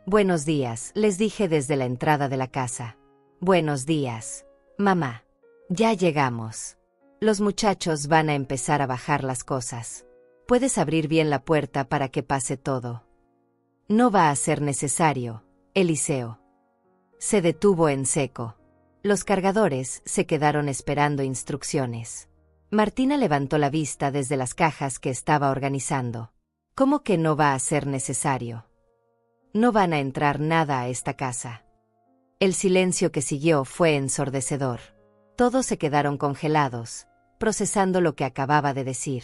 Buenos días, les dije desde la entrada de la casa. Buenos días, mamá. Ya llegamos. Los muchachos van a empezar a bajar las cosas. ¿Puedes abrir bien la puerta para que pase todo? No va a ser necesario, Eliseo. Se detuvo en seco. Los cargadores se quedaron esperando instrucciones. Martina levantó la vista desde las cajas que estaba organizando. ¿Cómo que no va a ser necesario? No van a entrar nada a esta casa. El silencio que siguió fue ensordecedor. Todos se quedaron congelados, procesando lo que acababa de decir.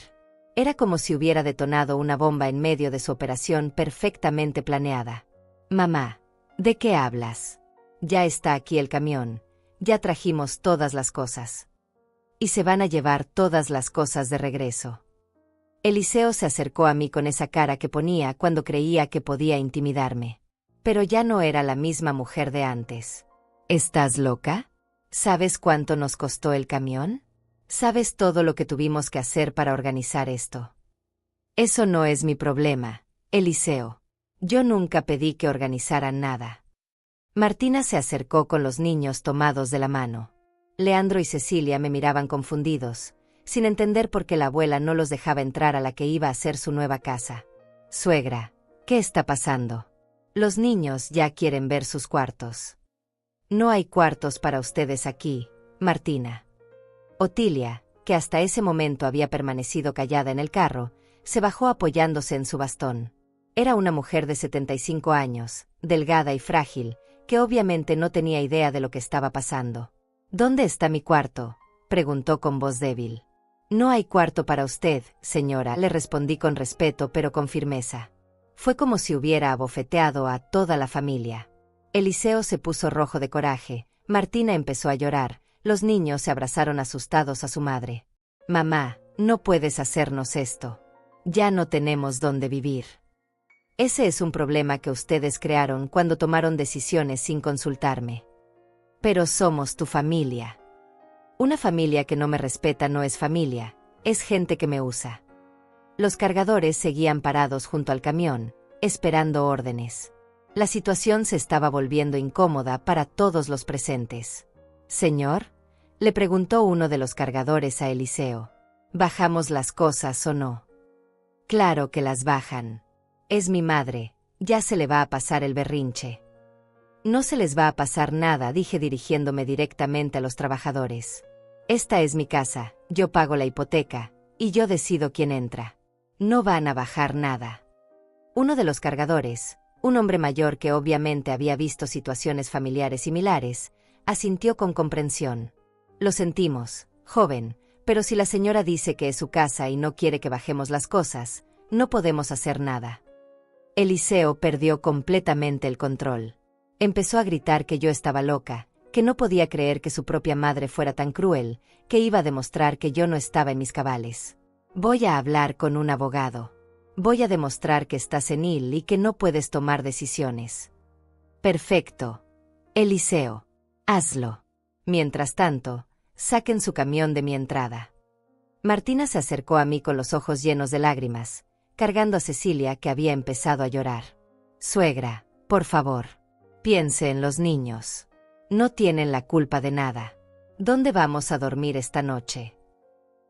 Era como si hubiera detonado una bomba en medio de su operación perfectamente planeada. Mamá, ¿de qué hablas? Ya está aquí el camión, ya trajimos todas las cosas. Y se van a llevar todas las cosas de regreso. Eliseo se acercó a mí con esa cara que ponía cuando creía que podía intimidarme. Pero ya no era la misma mujer de antes. ¿Estás loca? ¿Sabes cuánto nos costó el camión? ¿Sabes todo lo que tuvimos que hacer para organizar esto? Eso no es mi problema, Eliseo. Yo nunca pedí que organizaran nada. Martina se acercó con los niños tomados de la mano. Leandro y Cecilia me miraban confundidos, sin entender por qué la abuela no los dejaba entrar a la que iba a ser su nueva casa. Suegra, ¿qué está pasando? Los niños ya quieren ver sus cuartos. No hay cuartos para ustedes aquí, Martina. Otilia, que hasta ese momento había permanecido callada en el carro, se bajó apoyándose en su bastón. Era una mujer de 75 años, delgada y frágil, que obviamente no tenía idea de lo que estaba pasando. ¿Dónde está mi cuarto?, preguntó con voz débil. No hay cuarto para usted, señora, le respondí con respeto pero con firmeza. Fue como si hubiera abofeteado a toda la familia. Eliseo se puso rojo de coraje, Martina empezó a llorar, los niños se abrazaron asustados a su madre. Mamá, no puedes hacernos esto. Ya no tenemos dónde vivir. Ese es un problema que ustedes crearon cuando tomaron decisiones sin consultarme. Pero somos tu familia. Una familia que no me respeta no es familia, es gente que me usa. Los cargadores seguían parados junto al camión, esperando órdenes. La situación se estaba volviendo incómoda para todos los presentes. «Señor», le preguntó uno de los cargadores a Eliseo, «¿bajamos las cosas o no?» «Claro que las bajan. Es mi madre, ya se le va a pasar el berrinche». «No se les va a pasar nada», dije dirigiéndome directamente a los trabajadores. «Esta es mi casa, yo pago la hipoteca, y yo decido quién entra. No van a bajar nada». Uno de los cargadores, un hombre mayor que obviamente había visto situaciones familiares similares, asintió con comprensión. «Lo sentimos, joven, pero si la señora dice que es su casa y no quiere que bajemos las cosas, no podemos hacer nada». Eliseo perdió completamente el control. Empezó a gritar que yo estaba loca, que no podía creer que su propia madre fuera tan cruel, que iba a demostrar que yo no estaba en mis cabales. «Voy a hablar con un abogado. Voy a demostrar que estás senil y que no puedes tomar decisiones». «Perfecto. Eliseo. Hazlo. Mientras tanto, saquen su camión de mi entrada». Martina se acercó a mí con los ojos llenos de lágrimas, cargando a Cecilia que había empezado a llorar. «Suegra, por favor, piense en los niños. No tienen la culpa de nada. ¿Dónde vamos a dormir esta noche?».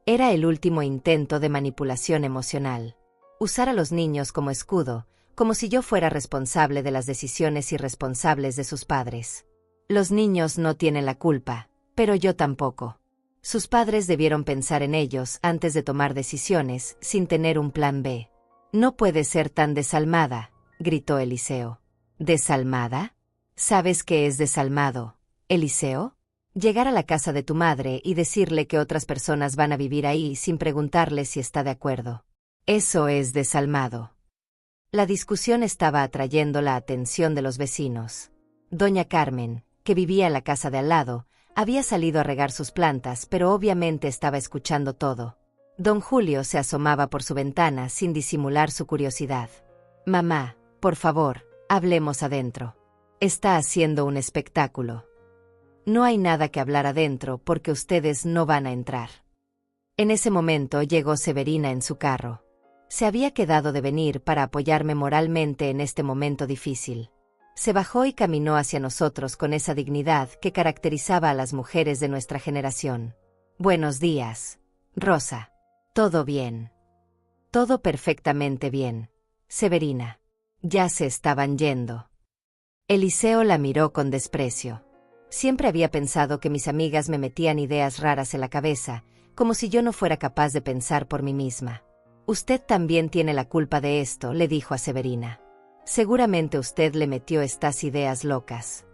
Era el último intento de manipulación emocional. Usar a los niños como escudo, como si yo fuera responsable de las decisiones irresponsables de sus padres. Los niños no tienen la culpa, pero yo tampoco. Sus padres debieron pensar en ellos antes de tomar decisiones sin tener un plan B. «No puede ser tan desalmada», gritó Eliseo. «¿Desalmada? ¿Sabes qué es desalmado, Eliseo? Llegar a la casa de tu madre y decirle que otras personas van a vivir ahí sin preguntarle si está de acuerdo. Eso es desalmado». La discusión estaba atrayendo la atención de los vecinos. Doña Carmen, que vivía en la casa de al lado, había salido a regar sus plantas, pero obviamente estaba escuchando todo. Don Julio se asomaba por su ventana sin disimular su curiosidad. «Mamá, por favor, hablemos adentro. Está haciendo un espectáculo. No hay nada que hablar adentro porque ustedes no van a entrar». En ese momento llegó Severina en su carro. Se había quedado de venir para apoyarme moralmente en este momento difícil. Se bajó y caminó hacia nosotros con esa dignidad que caracterizaba a las mujeres de nuestra generación. «Buenos días, Rosa. ¿Todo bien?» «Todo perfectamente bien, Severina. Ya se estaban yendo». Eliseo la miró con desprecio. Siempre había pensado que mis amigas me metían ideas raras en la cabeza, como si yo no fuera capaz de pensar por mí misma. Usted también tiene la culpa de esto, le dijo a Severina. Seguramente usted le metió estas ideas locas.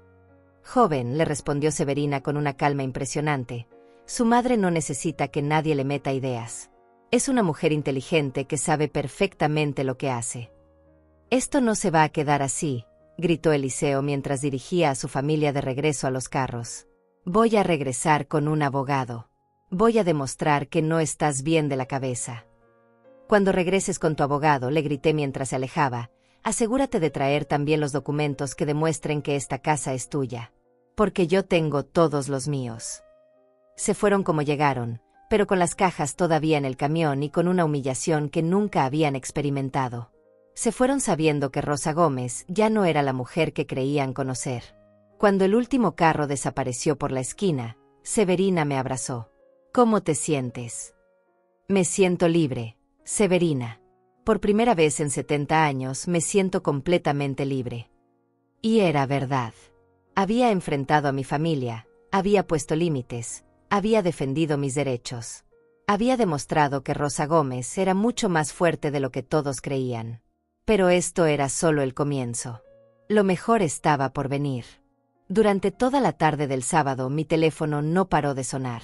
Joven, le respondió Severina con una calma impresionante, su madre no necesita que nadie le meta ideas. Es una mujer inteligente que sabe perfectamente lo que hace. Esto no se va a quedar así, gritó Eliseo mientras dirigía a su familia de regreso a los carros. Voy a regresar con un abogado. Voy a demostrar que no estás bien de la cabeza. Cuando regreses con tu abogado, le grité mientras se alejaba, asegúrate de traer también los documentos que demuestren que esta casa es tuya. Porque yo tengo todos los míos. Se fueron como llegaron, pero con las cajas todavía en el camión y con una humillación que nunca habían experimentado. Se fueron sabiendo que Rosa Gómez ya no era la mujer que creían conocer. Cuando el último carro desapareció por la esquina, Severina me abrazó. ¿Cómo te sientes? Me siento libre, Severina. Por primera vez en 70 años me siento completamente libre. Y era verdad. Había enfrentado a mi familia, había puesto límites, había defendido mis derechos. Había demostrado que Rosa Gómez era mucho más fuerte de lo que todos creían. Pero esto era solo el comienzo. Lo mejor estaba por venir. Durante toda la tarde del sábado mi teléfono no paró de sonar.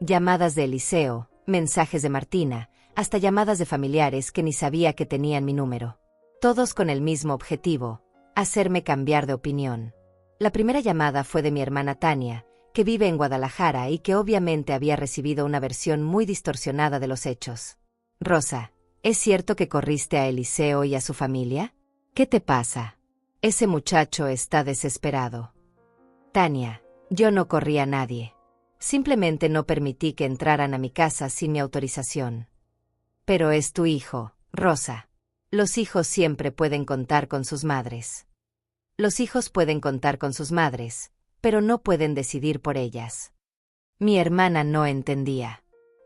Llamadas de Eliseo, mensajes de Martina, hasta llamadas de familiares que ni sabía que tenían mi número. Todos con el mismo objetivo, hacerme cambiar de opinión. La primera llamada fue de mi hermana Tania, que vive en Guadalajara y que obviamente había recibido una versión muy distorsionada de los hechos. Rosa, ¿es cierto que corriste a Eliseo y a su familia? ¿Qué te pasa? Ese muchacho está desesperado. Tania, yo no corrí a nadie. Simplemente no permití que entraran a mi casa sin mi autorización. Pero es tu hijo, Rosa. Los hijos siempre pueden contar con sus madres. Los hijos pueden contar con sus madres, pero no pueden decidir por ellas. Mi hermana no entendía.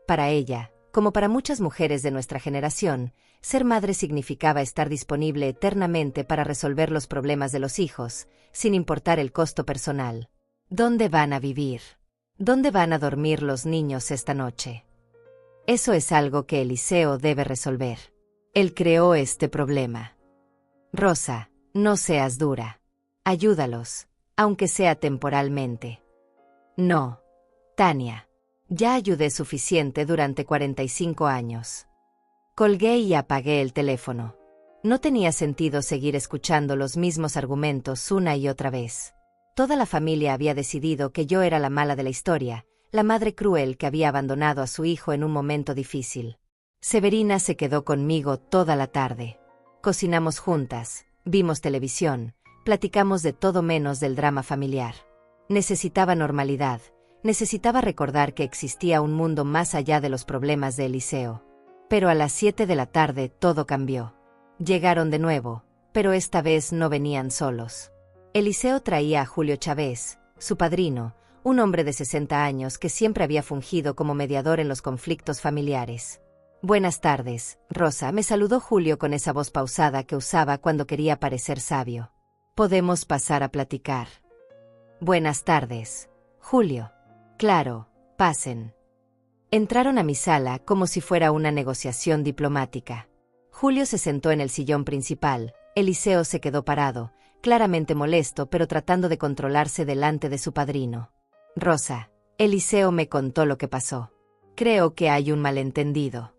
Para ella, como para muchas mujeres de nuestra generación, ser madre significaba estar disponible eternamente para resolver los problemas de los hijos, sin importar el costo personal. ¿Dónde van a vivir? ¿Dónde van a dormir los niños esta noche? Eso es algo que Eliseo debe resolver. Él creó este problema. Rosa, no seas dura. Ayúdalos, aunque sea temporalmente. No, Tania. Ya ayudé suficiente durante 45 años. Colgué y apagué el teléfono. No tenía sentido seguir escuchando los mismos argumentos una y otra vez. Toda la familia había decidido que yo era la mala de la historia, la madre cruel que había abandonado a su hijo en un momento difícil. Severina se quedó conmigo toda la tarde. Cocinamos juntas, vimos televisión, platicamos de todo menos del drama familiar. Necesitaba normalidad, necesitaba recordar que existía un mundo más allá de los problemas de Eliseo. Pero a las 7 de la tarde todo cambió. Llegaron de nuevo, pero esta vez no venían solos. Eliseo traía a Julio Chávez, su padrino, un hombre de 60 años que siempre había fungido como mediador en los conflictos familiares. Buenas tardes, Rosa, me saludó Julio con esa voz pausada que usaba cuando quería parecer sabio. Podemos pasar a platicar. Buenas tardes, Julio. Claro, pasen. Entraron a mi sala como si fuera una negociación diplomática. Julio se sentó en el sillón principal, Eliseo se quedó parado, claramente molesto pero tratando de controlarse delante de su padrino. Rosa, Eliseo me contó lo que pasó. Creo que hay un malentendido.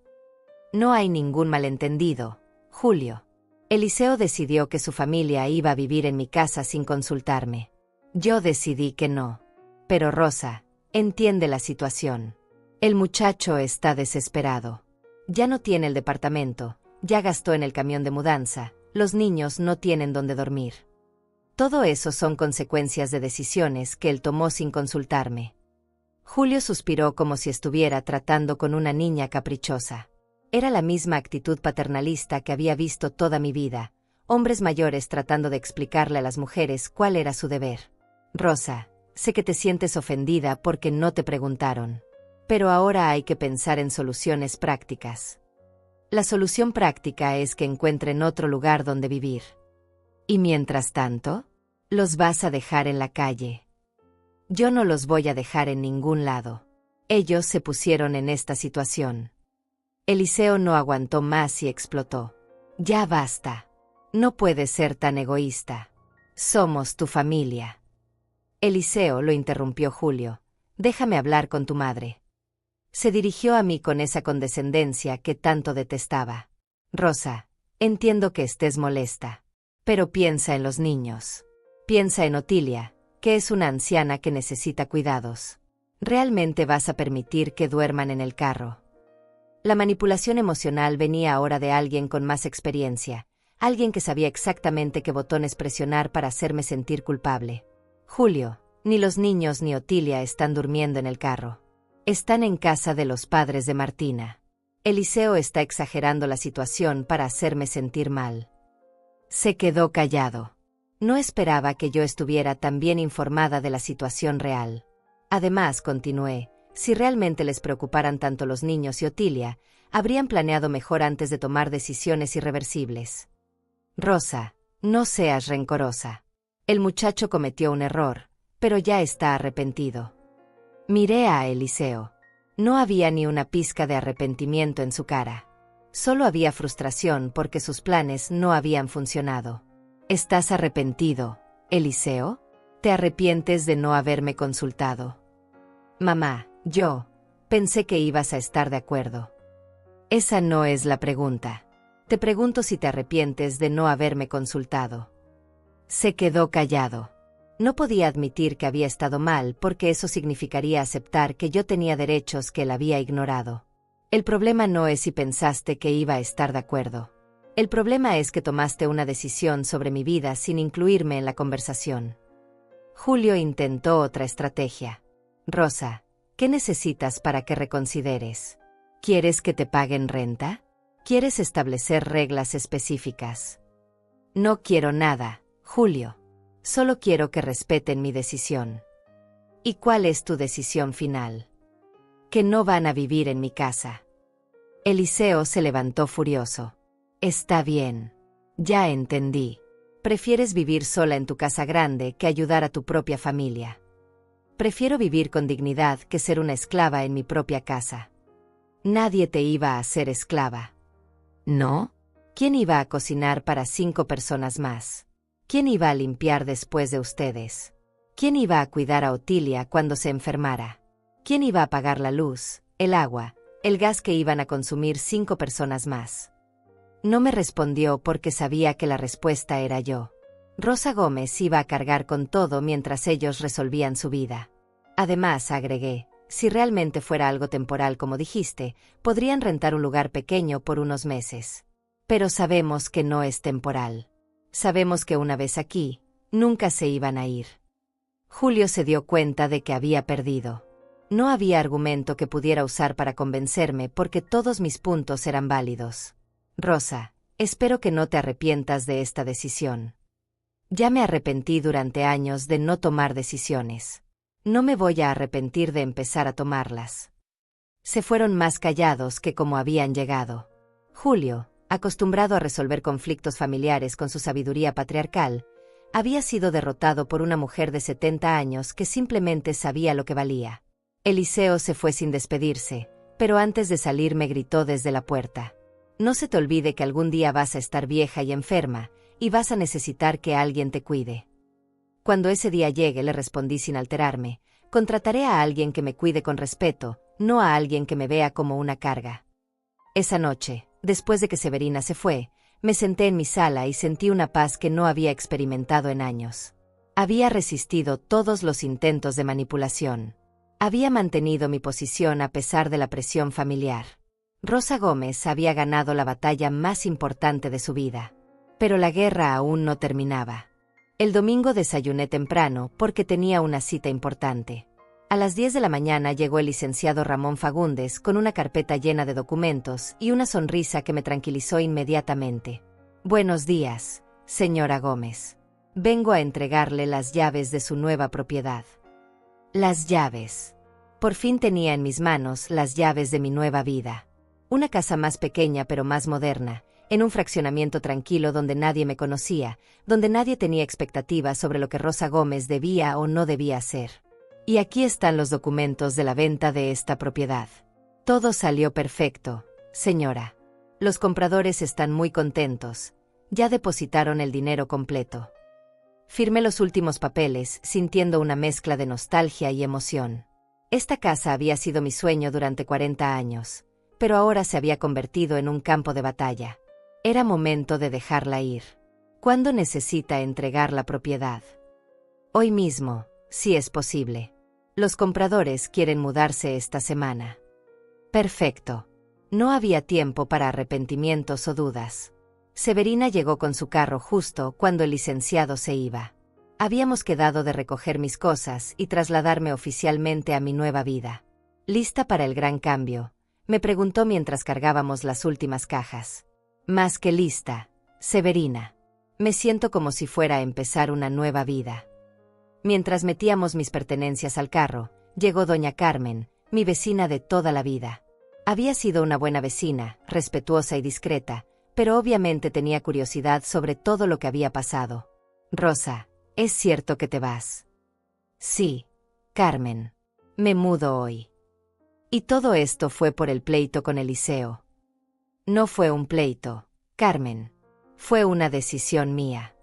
No hay ningún malentendido, Julio. Eliseo decidió que su familia iba a vivir en mi casa sin consultarme. Yo decidí que no. Pero Rosa, entiende la situación. El muchacho está desesperado. Ya no tiene el departamento, ya gastó en el camión de mudanza, los niños no tienen dónde dormir. Todo eso son consecuencias de decisiones que él tomó sin consultarme. Julio suspiró como si estuviera tratando con una niña caprichosa. Era la misma actitud paternalista que había visto toda mi vida, hombres mayores tratando de explicarle a las mujeres cuál era su deber. Rosa, sé que te sientes ofendida porque no te preguntaron. Pero ahora hay que pensar en soluciones prácticas. La solución práctica es que encuentren otro lugar donde vivir. Y mientras tanto, los vas a dejar en la calle. Yo no los voy a dejar en ningún lado. Ellos se pusieron en esta situación. Eliseo no aguantó más y explotó. Ya basta. No puedes ser tan egoísta. Somos tu familia. Eliseo, lo interrumpió Julio. Déjame hablar con tu madre. Se dirigió a mí con esa condescendencia que tanto detestaba. Rosa, entiendo que estés molesta. Pero piensa en los niños. Piensa en Otilia, que es una anciana que necesita cuidados. ¿Realmente vas a permitir que duerman en el carro? La manipulación emocional venía ahora de alguien con más experiencia, alguien que sabía exactamente qué botones presionar para hacerme sentir culpable. Julio, ni los niños ni Otilia están durmiendo en el carro. Están en casa de los padres de Martina. Eliseo está exagerando la situación para hacerme sentir mal. Se quedó callado. No esperaba que yo estuviera tan bien informada de la situación real. Además, continué, si realmente les preocuparan tanto los niños y Otilia, habrían planeado mejor antes de tomar decisiones irreversibles. Rosa, no seas rencorosa. El muchacho cometió un error, pero ya está arrepentido. Miré a Eliseo. No había ni una pizca de arrepentimiento en su cara. Solo había frustración porque sus planes no habían funcionado. ¿Estás arrepentido, Eliseo? ¿Te arrepientes de no haberme consultado? Mamá, yo pensé que ibas a estar de acuerdo. Esa no es la pregunta. Te pregunto si te arrepientes de no haberme consultado. Se quedó callado. No podía admitir que había estado mal porque eso significaría aceptar que yo tenía derechos que él había ignorado. El problema no es si pensaste que iba a estar de acuerdo. El problema es que tomaste una decisión sobre mi vida sin incluirme en la conversación. Julio intentó otra estrategia. Rosa, ¿qué necesitas para que reconsideres? ¿Quieres que te paguen renta? ¿Quieres establecer reglas específicas? No quiero nada, Julio. Solo quiero que respeten mi decisión. ¿Y cuál es tu decisión final? Que no van a vivir en mi casa. Eliseo se levantó furioso. Está bien. Ya entendí. Prefieres vivir sola en tu casa grande que ayudar a tu propia familia. Prefiero vivir con dignidad que ser una esclava en mi propia casa. Nadie te iba a hacer esclava. ¿No? ¿Quién iba a cocinar para 5 personas más? ¿Quién iba a limpiar después de ustedes? ¿Quién iba a cuidar a Otilia cuando se enfermara? ¿Quién iba a pagar la luz, el agua, el gas que iban a consumir 5 personas más? No me respondió porque sabía que la respuesta era yo. Rosa Gómez iba a cargar con todo mientras ellos resolvían su vida. Además, agregué, si realmente fuera algo temporal como dijiste, podrían rentar un lugar pequeño por unos meses. Pero sabemos que no es temporal. Sabemos que una vez aquí, nunca se iban a ir. Julio se dio cuenta de que había perdido. No había argumento que pudiera usar para convencerme porque todos mis puntos eran válidos. Rosa, espero que no te arrepientas de esta decisión. Ya me arrepentí durante años de no tomar decisiones. No me voy a arrepentir de empezar a tomarlas. Se fueron más callados que como habían llegado. Julio, acostumbrado a resolver conflictos familiares con su sabiduría patriarcal, había sido derrotado por una mujer de 70 años que simplemente sabía lo que valía. Eliseo se fue sin despedirse, pero antes de salir me gritó desde la puerta. No se te olvide que algún día vas a estar vieja y enferma, y vas a necesitar que alguien te cuide. Cuando ese día llegue, le respondí sin alterarme, contrataré a alguien que me cuide con respeto, no a alguien que me vea como una carga. Esa noche, después de que Severina se fue, me senté en mi sala y sentí una paz que no había experimentado en años. Había resistido todos los intentos de manipulación. Había mantenido mi posición a pesar de la presión familiar. Rosa Gómez había ganado la batalla más importante de su vida. Pero la guerra aún no terminaba. El domingo desayuné temprano porque tenía una cita importante. A las 10 de la mañana llegó el licenciado Ramón Fagundes con una carpeta llena de documentos y una sonrisa que me tranquilizó inmediatamente. Buenos días, señora Gómez. Vengo a entregarle las llaves de su nueva propiedad. Las llaves. Por fin tenía en mis manos las llaves de mi nueva vida. Una casa más pequeña pero más moderna, en un fraccionamiento tranquilo donde nadie me conocía, donde nadie tenía expectativas sobre lo que Rosa Gómez debía o no debía hacer. Y aquí están los documentos de la venta de esta propiedad. Todo salió perfecto, señora. Los compradores están muy contentos. Ya depositaron el dinero completo. Firmé los últimos papeles, sintiendo una mezcla de nostalgia y emoción. Esta casa había sido mi sueño durante 40 años, pero ahora se había convertido en un campo de batalla. Era momento de dejarla ir. ¿Cuándo necesita entregar la propiedad? Hoy mismo, si es posible. Los compradores quieren mudarse esta semana. Perfecto. No había tiempo para arrepentimientos o dudas. Severina llegó con su carro justo cuando el licenciado se iba. Habíamos quedado de recoger mis cosas y trasladarme oficialmente a mi nueva vida. ¿Lista para el gran cambio?, me preguntó mientras cargábamos las últimas cajas. Más que lista, Severina. Me siento como si fuera a empezar una nueva vida. Mientras metíamos mis pertenencias al carro, llegó doña Carmen, mi vecina de toda la vida. Había sido una buena vecina, respetuosa y discreta, pero obviamente tenía curiosidad sobre todo lo que había pasado. Rosa, ¿es cierto que te vas? Sí, Carmen. Me mudo hoy. Y todo esto fue por el pleito con Eliseo. No fue un pleito, Carmen. Fue una decisión mía.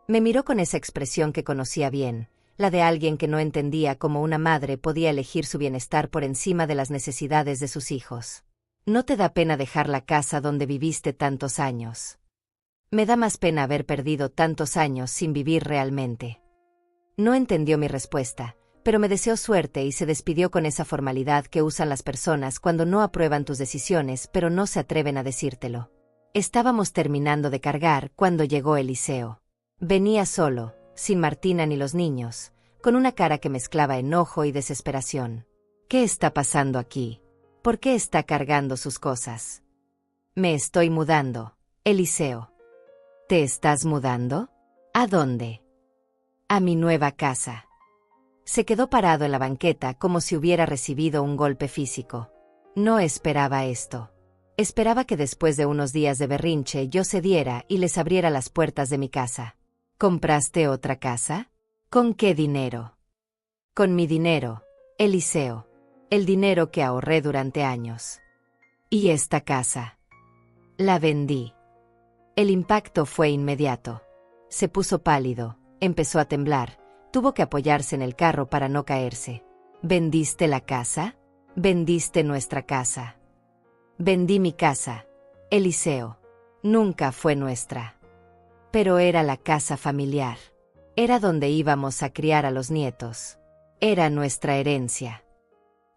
Me miró con esa expresión que conocía bien, la de alguien que no entendía cómo una madre podía elegir su bienestar por encima de las necesidades de sus hijos. ¿No te da pena dejar la casa donde viviste tantos años? Me da más pena haber perdido tantos años sin vivir realmente. No entendió mi respuesta, pero me deseó suerte y se despidió con esa formalidad que usan las personas cuando no aprueban tus decisiones pero no se atreven a decírtelo. Estábamos terminando de cargar cuando llegó Eliseo. Venía solo, sin Martina ni los niños, con una cara que mezclaba enojo y desesperación. ¿Qué está pasando aquí? ¿Por qué está cargando sus cosas? Me estoy mudando, Eliseo. ¿Te estás mudando? ¿A dónde? A mi nueva casa. Se quedó parado en la banqueta como si hubiera recibido un golpe físico. No esperaba esto. Esperaba que después de unos días de berrinche yo cediera y les abriera las puertas de mi casa. ¿Compraste otra casa? ¿Con qué dinero? Con mi dinero, Eliseo. El dinero que ahorré durante años. ¿Y esta casa? La vendí. El impacto fue inmediato. Se puso pálido, empezó a temblar, tuvo que apoyarse en el carro para no caerse. ¿Vendiste la casa? ¿Vendiste nuestra casa? Vendí mi casa, Eliseo. Nunca fue nuestra. Pero era la casa familiar. Era donde íbamos a criar a los nietos. Era nuestra herencia.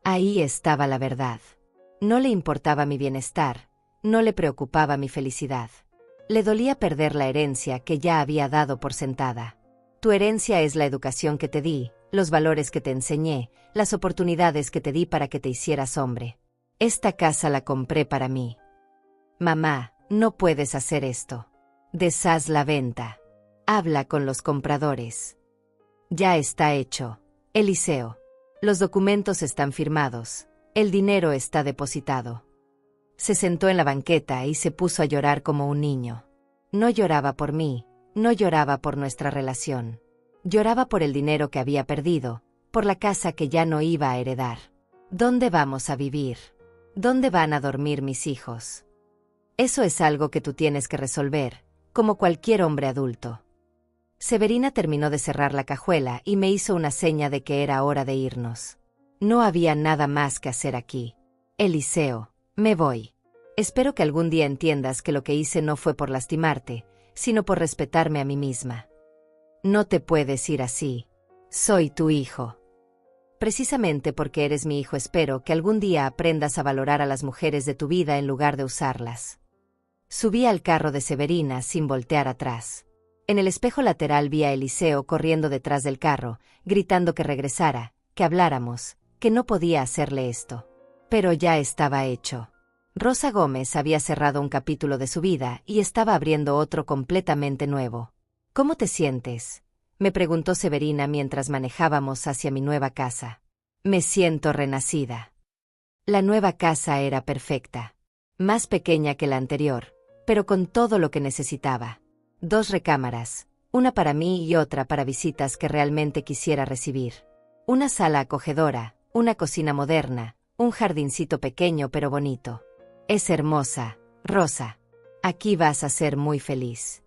Ahí estaba la verdad. No le importaba mi bienestar, no le preocupaba mi felicidad. Le dolía perder la herencia que ya había dado por sentada. Tu herencia es la educación que te di, los valores que te enseñé, las oportunidades que te di para que te hicieras hombre. Esta casa la compré para mí. Mamá, no puedes hacer esto. Deshaz la venta. Habla con los compradores. Ya está hecho, Eliseo. Los documentos están firmados. El dinero está depositado. Se sentó en la banqueta y se puso a llorar como un niño. No lloraba por mí, no lloraba por nuestra relación. Lloraba por el dinero que había perdido, por la casa que ya no iba a heredar. ¿Dónde vamos a vivir? ¿Dónde van a dormir mis hijos? Eso es algo que tú tienes que resolver, como cualquier hombre adulto. Severina terminó de cerrar la cajuela y me hizo una seña de que era hora de irnos. No había nada más que hacer aquí. Eliseo, me voy. Espero que algún día entiendas que lo que hice no fue por lastimarte, sino por respetarme a mí misma. No te puedes ir así. Soy tu hijo. Precisamente porque eres mi hijo espero que algún día aprendas a valorar a las mujeres de tu vida en lugar de usarlas. Subí al carro de Severina sin voltear atrás. En el espejo lateral vi a Eliseo corriendo detrás del carro, gritando que regresara, que habláramos, que no podía hacerle esto. Pero ya estaba hecho. Rosa Gómez había cerrado un capítulo de su vida y estaba abriendo otro completamente nuevo. ¿Cómo te sientes?, me preguntó Severina mientras manejábamos hacia mi nueva casa. Me siento renacida. La nueva casa era perfecta. Más pequeña que la anterior, pero con todo lo que necesitaba. 2 recámaras, una para mí y otra para visitas que realmente quisiera recibir. Una sala acogedora, una cocina moderna, un jardincito pequeño pero bonito. Es hermosa, Rosa. Aquí vas a ser muy feliz.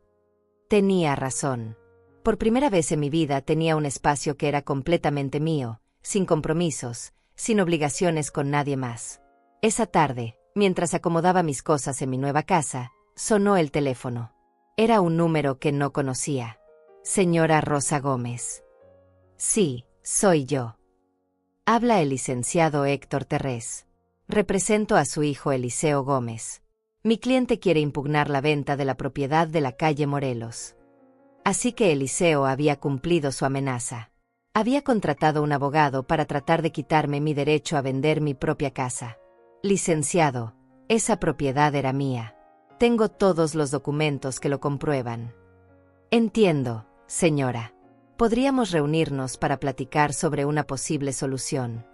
Tenía razón. Por primera vez en mi vida tenía un espacio que era completamente mío, sin compromisos, sin obligaciones con nadie más. Esa tarde, mientras acomodaba mis cosas en mi nueva casa, sonó el teléfono. Era un número que no conocía. Señora Rosa Gómez. Sí, soy yo. Habla el licenciado Héctor Terrés. Represento a su hijo Eliseo Gómez. Mi cliente quiere impugnar la venta de la propiedad de la calle Morelos. Así que Eliseo había cumplido su amenaza. Había contratado un abogado para tratar de quitarme mi derecho a vender mi propia casa. Licenciado, esa propiedad era mía. Tengo todos los documentos que lo comprueban. Entiendo, señora. Podríamos reunirnos para platicar sobre una posible solución.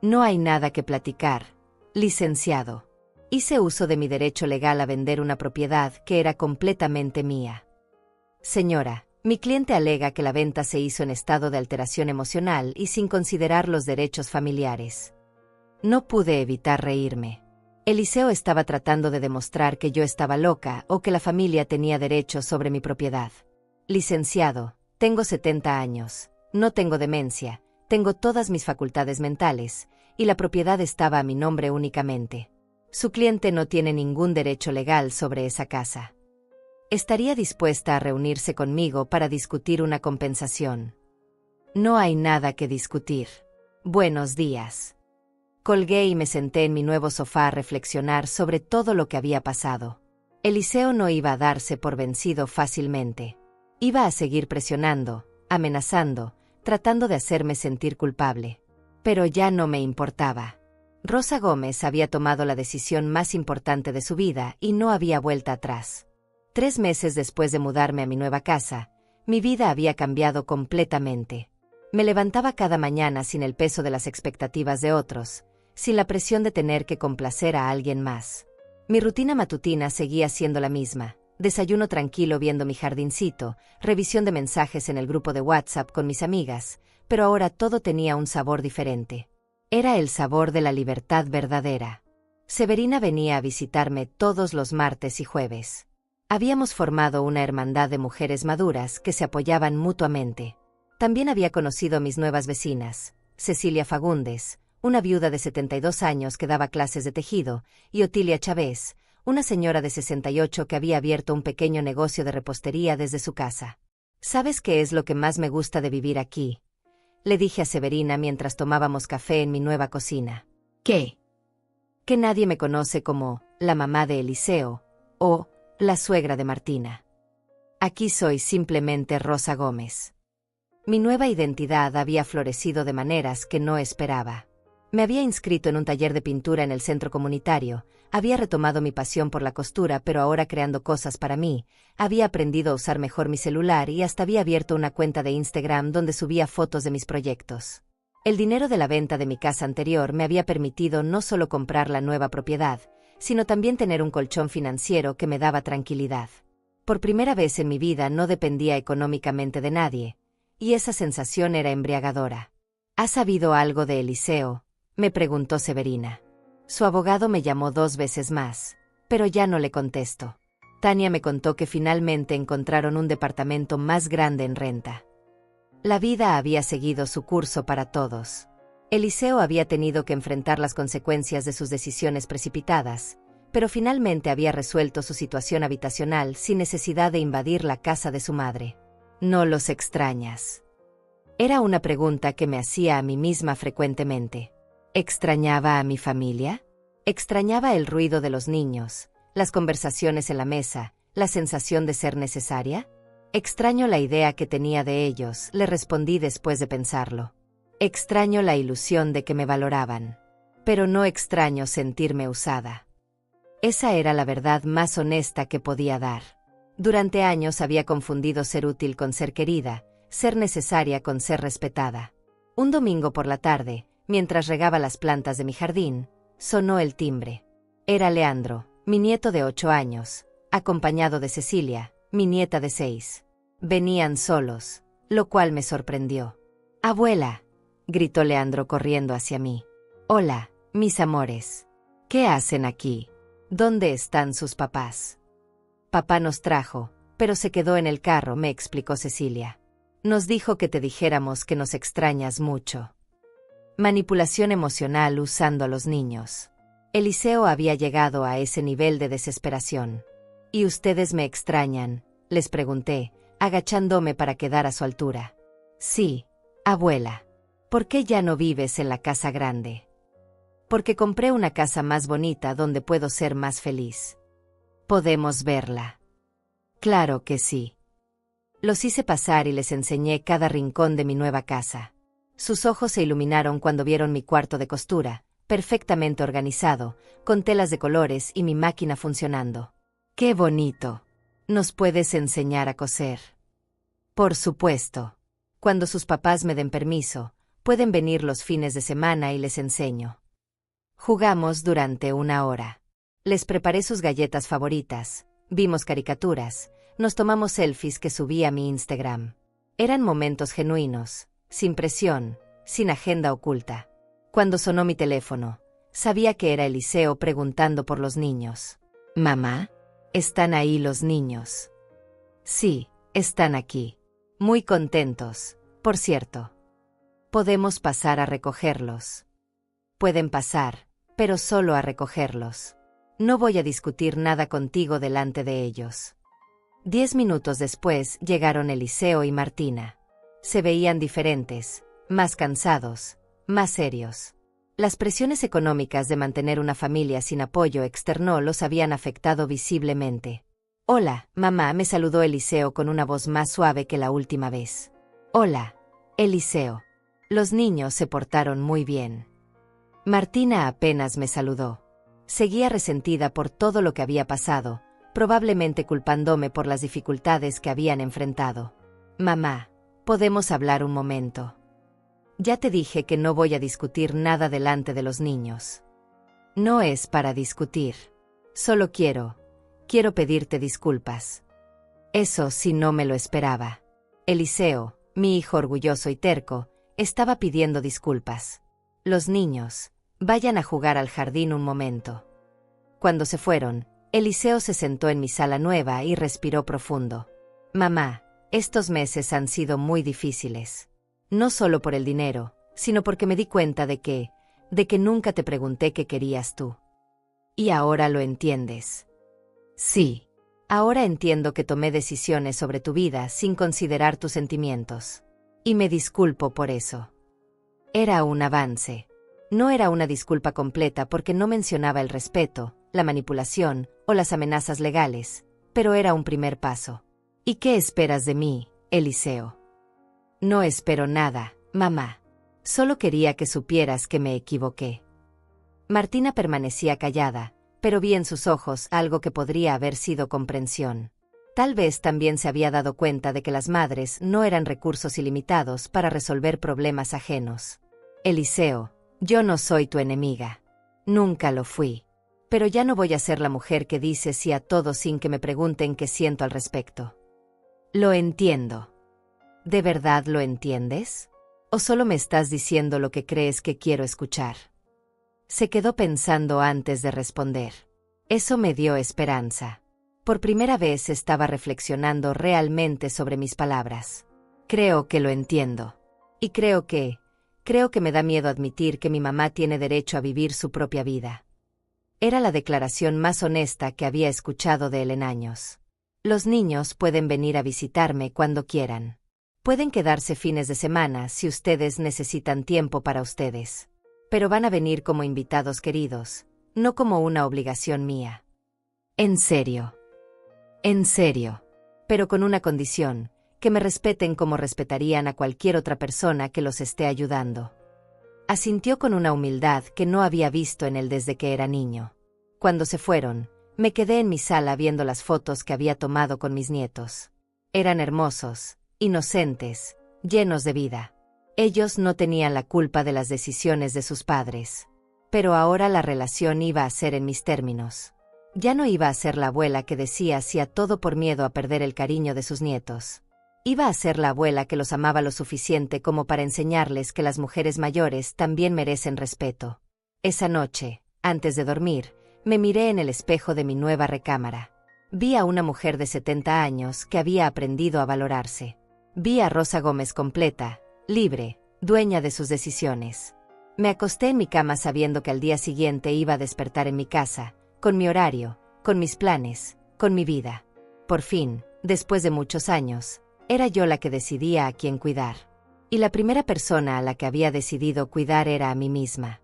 No hay nada que platicar, licenciado. Hice uso de mi derecho legal a vender una propiedad que era completamente mía. Señora, mi cliente alega que la venta se hizo en estado de alteración emocional y sin considerar los derechos familiares. No pude evitar reírme. Eliseo estaba tratando de demostrar que yo estaba loca o que la familia tenía derechos sobre mi propiedad. Licenciado, tengo 70 años, no tengo demencia, tengo todas mis facultades mentales, y la propiedad estaba a mi nombre únicamente. Su cliente no tiene ningún derecho legal sobre esa casa. Estaría dispuesta a reunirse conmigo para discutir una compensación. No hay nada que discutir. Buenos días. Colgué y me senté en mi nuevo sofá a reflexionar sobre todo lo que había pasado. Eliseo no iba a darse por vencido fácilmente. Iba a seguir presionando, amenazando, tratando de hacerme sentir culpable. Pero ya no me importaba. Rosa Gómez había tomado la decisión más importante de su vida y no había vuelta atrás. 3 meses después de mudarme a mi nueva casa, mi vida había cambiado completamente. Me levantaba cada mañana sin el peso de las expectativas de otros, sin la presión de tener que complacer a alguien más. Mi rutina matutina seguía siendo la misma: desayuno tranquilo viendo mi jardincito, revisión de mensajes en el grupo de WhatsApp con mis amigas, pero ahora todo tenía un sabor diferente. Era el sabor de la libertad verdadera. Severina venía a visitarme todos los martes y jueves. Habíamos formado una hermandad de mujeres maduras que se apoyaban mutuamente. También había conocido a mis nuevas vecinas, Cecilia Fagundes, una viuda de 72 años que daba clases de tejido, y Otilia Chávez, una señora de 68 que había abierto un pequeño negocio de repostería desde su casa. ¿Sabes qué es lo que más me gusta de vivir aquí?, le dije a Severina mientras tomábamos café en mi nueva cocina. ¿Qué? Que nadie me conoce como la mamá de Eliseo o la suegra de Martina. Aquí soy simplemente Rosa Gómez. Mi nueva identidad había florecido de maneras que no esperaba. Me había inscrito en un taller de pintura en el centro comunitario, había retomado mi pasión por la costura, pero ahora creando cosas para mí, había aprendido a usar mejor mi celular y hasta había abierto una cuenta de Instagram donde subía fotos de mis proyectos. El dinero de la venta de mi casa anterior me había permitido no solo comprar la nueva propiedad, sino también tener un colchón financiero que me daba tranquilidad. Por primera vez en mi vida no dependía económicamente de nadie, y esa sensación era embriagadora. ¿Has sabido algo de Eliseo?, me preguntó Severina. Su abogado me llamó 2 veces más, pero ya no le contesto. Tania me contó que finalmente encontraron un departamento más grande en renta. La vida había seguido su curso para todos. Eliseo había tenido que enfrentar las consecuencias de sus decisiones precipitadas, pero finalmente había resuelto su situación habitacional sin necesidad de invadir la casa de su madre. ¿No los extrañas? Era una pregunta que me hacía a mí misma frecuentemente. ¿Extrañaba a mi familia? ¿Extrañaba el ruido de los niños, las conversaciones en la mesa, la sensación de ser necesaria? Extraño la idea que tenía de ellos, le respondí después de pensarlo. Extraño la ilusión de que me valoraban. Pero no extraño sentirme usada. Esa era la verdad más honesta que podía dar. Durante años había confundido ser útil con ser querida, ser necesaria con ser respetada. Un domingo por la tarde, mientras regaba las plantas de mi jardín, sonó el timbre. Era Leandro, mi nieto de 8 años, acompañado de Cecilia, mi nieta de 6. Venían solos, lo cual me sorprendió. «Abuela», gritó Leandro corriendo hacia mí. Hola, mis amores. ¿Qué hacen aquí? ¿Dónde están sus papás? Papá nos trajo, pero se quedó en el carro, me explicó Cecilia. Nos dijo que te dijéramos que nos extrañas mucho. Manipulación emocional usando a los niños. Eliseo había llegado a ese nivel de desesperación. ¿Y ustedes me extrañan?, les pregunté, agachándome para quedar a su altura. Sí, abuela. ¿Por qué ya no vives en la casa grande? Porque compré una casa más bonita donde puedo ser más feliz. ¿Podemos verla? Claro que sí. Los hice pasar y les enseñé cada rincón de mi nueva casa. Sus ojos se iluminaron cuando vieron mi cuarto de costura, perfectamente organizado, con telas de colores y mi máquina funcionando. ¡Qué bonito! ¿Nos puedes enseñar a coser? Por supuesto. Cuando sus papás me den permiso, pueden venir los fines de semana y les enseño. Jugamos durante 1 hora. Les preparé sus galletas favoritas, vimos caricaturas, nos tomamos selfies que subí a mi Instagram. Eran momentos genuinos, sin presión, sin agenda oculta. Cuando sonó mi teléfono, sabía que era Eliseo preguntando por los niños. «Mamá, ¿están ahí los niños?» «Sí, están aquí. Muy contentos, por cierto. ¿Podemos pasar a recogerlos?» «Pueden pasar, pero solo a recogerlos. No voy a discutir nada contigo delante de ellos». 10 minutos después llegaron Eliseo y Martina. Se veían diferentes, más cansados, más serios. Las presiones económicas de mantener una familia sin apoyo externo los habían afectado visiblemente. «Hola, mamá», me saludó Eliseo con una voz más suave que la última vez. «Hola, Eliseo. Los niños se portaron muy bien». Martina apenas me saludó. Seguía resentida por todo lo que había pasado, probablemente culpándome por las dificultades que habían enfrentado. «Mamá, ¿podemos hablar un momento?» «Ya te dije que no voy a discutir nada delante de los niños». «No es para discutir. Solo quiero pedirte disculpas». Eso sí no me lo esperaba. Eliseo, mi hijo orgulloso y terco, estaba pidiendo disculpas. «Los niños, vayan a jugar al jardín un momento». Cuando se fueron, Eliseo se sentó en mi sala nueva y respiró profundo. «Mamá, estos meses han sido muy difíciles. No solo por el dinero, sino porque me di cuenta de que nunca te pregunté qué querías tú. ¿Y ahora lo entiendes?» «Sí. Ahora entiendo que tomé decisiones sobre tu vida sin considerar tus sentimientos. Y me disculpo por eso». Era un avance. No era una disculpa completa porque no mencionaba el respeto, la manipulación o las amenazas legales, pero era un primer paso. «¿Y qué esperas de mí, Eliseo?» «No espero nada, mamá. Solo quería que supieras que me equivoqué». Martina permanecía callada, pero vi en sus ojos algo que podría haber sido comprensión. Tal vez también se había dado cuenta de que las madres no eran recursos ilimitados para resolver problemas ajenos. «Eliseo, yo no soy tu enemiga. Nunca lo fui. Pero ya no voy a ser la mujer que dice sí a todo sin que me pregunten qué siento al respecto». «Lo entiendo». ¿De verdad lo entiendes? ¿O solo me estás diciendo lo que crees que quiero escuchar? Se quedó pensando antes de responder. Eso me dio esperanza. Por primera vez estaba reflexionando realmente sobre mis palabras. Creo que lo entiendo. Y creo que me da miedo admitir que mi mamá tiene derecho a vivir su propia vida. Era la declaración más honesta que había escuchado de él en años. Los niños pueden venir a visitarme cuando quieran. Pueden quedarse fines de semana si ustedes necesitan tiempo para ustedes. Pero van a venir como invitados queridos, no como una obligación mía. En serio. En serio. Pero con una condición, que me respeten como respetarían a cualquier otra persona que los esté ayudando. Asintió con una humildad que no había visto en él desde que era niño. Cuando se fueron, me quedé en mi sala viendo las fotos que había tomado con mis nietos. Eran hermosos, inocentes, llenos de vida. Ellos no tenían la culpa de las decisiones de sus padres. Pero ahora la relación iba a ser en mis términos. Ya no iba a ser la abuela que decía sí a todo por miedo a perder el cariño de sus nietos. Iba a ser la abuela que los amaba lo suficiente como para enseñarles que las mujeres mayores también merecen respeto. Esa noche, antes de dormir, me miré en el espejo de mi nueva recámara. Vi a una mujer de 70 años que había aprendido a valorarse. Vi a Rosa Gómez completa, libre, dueña de sus decisiones. Me acosté en mi cama sabiendo que al día siguiente iba a despertar en mi casa, con mi horario, con mis planes, con mi vida. Por fin, después de muchos años, era yo la que decidía a quién cuidar. Y la primera persona a la que había decidido cuidar era a mí misma.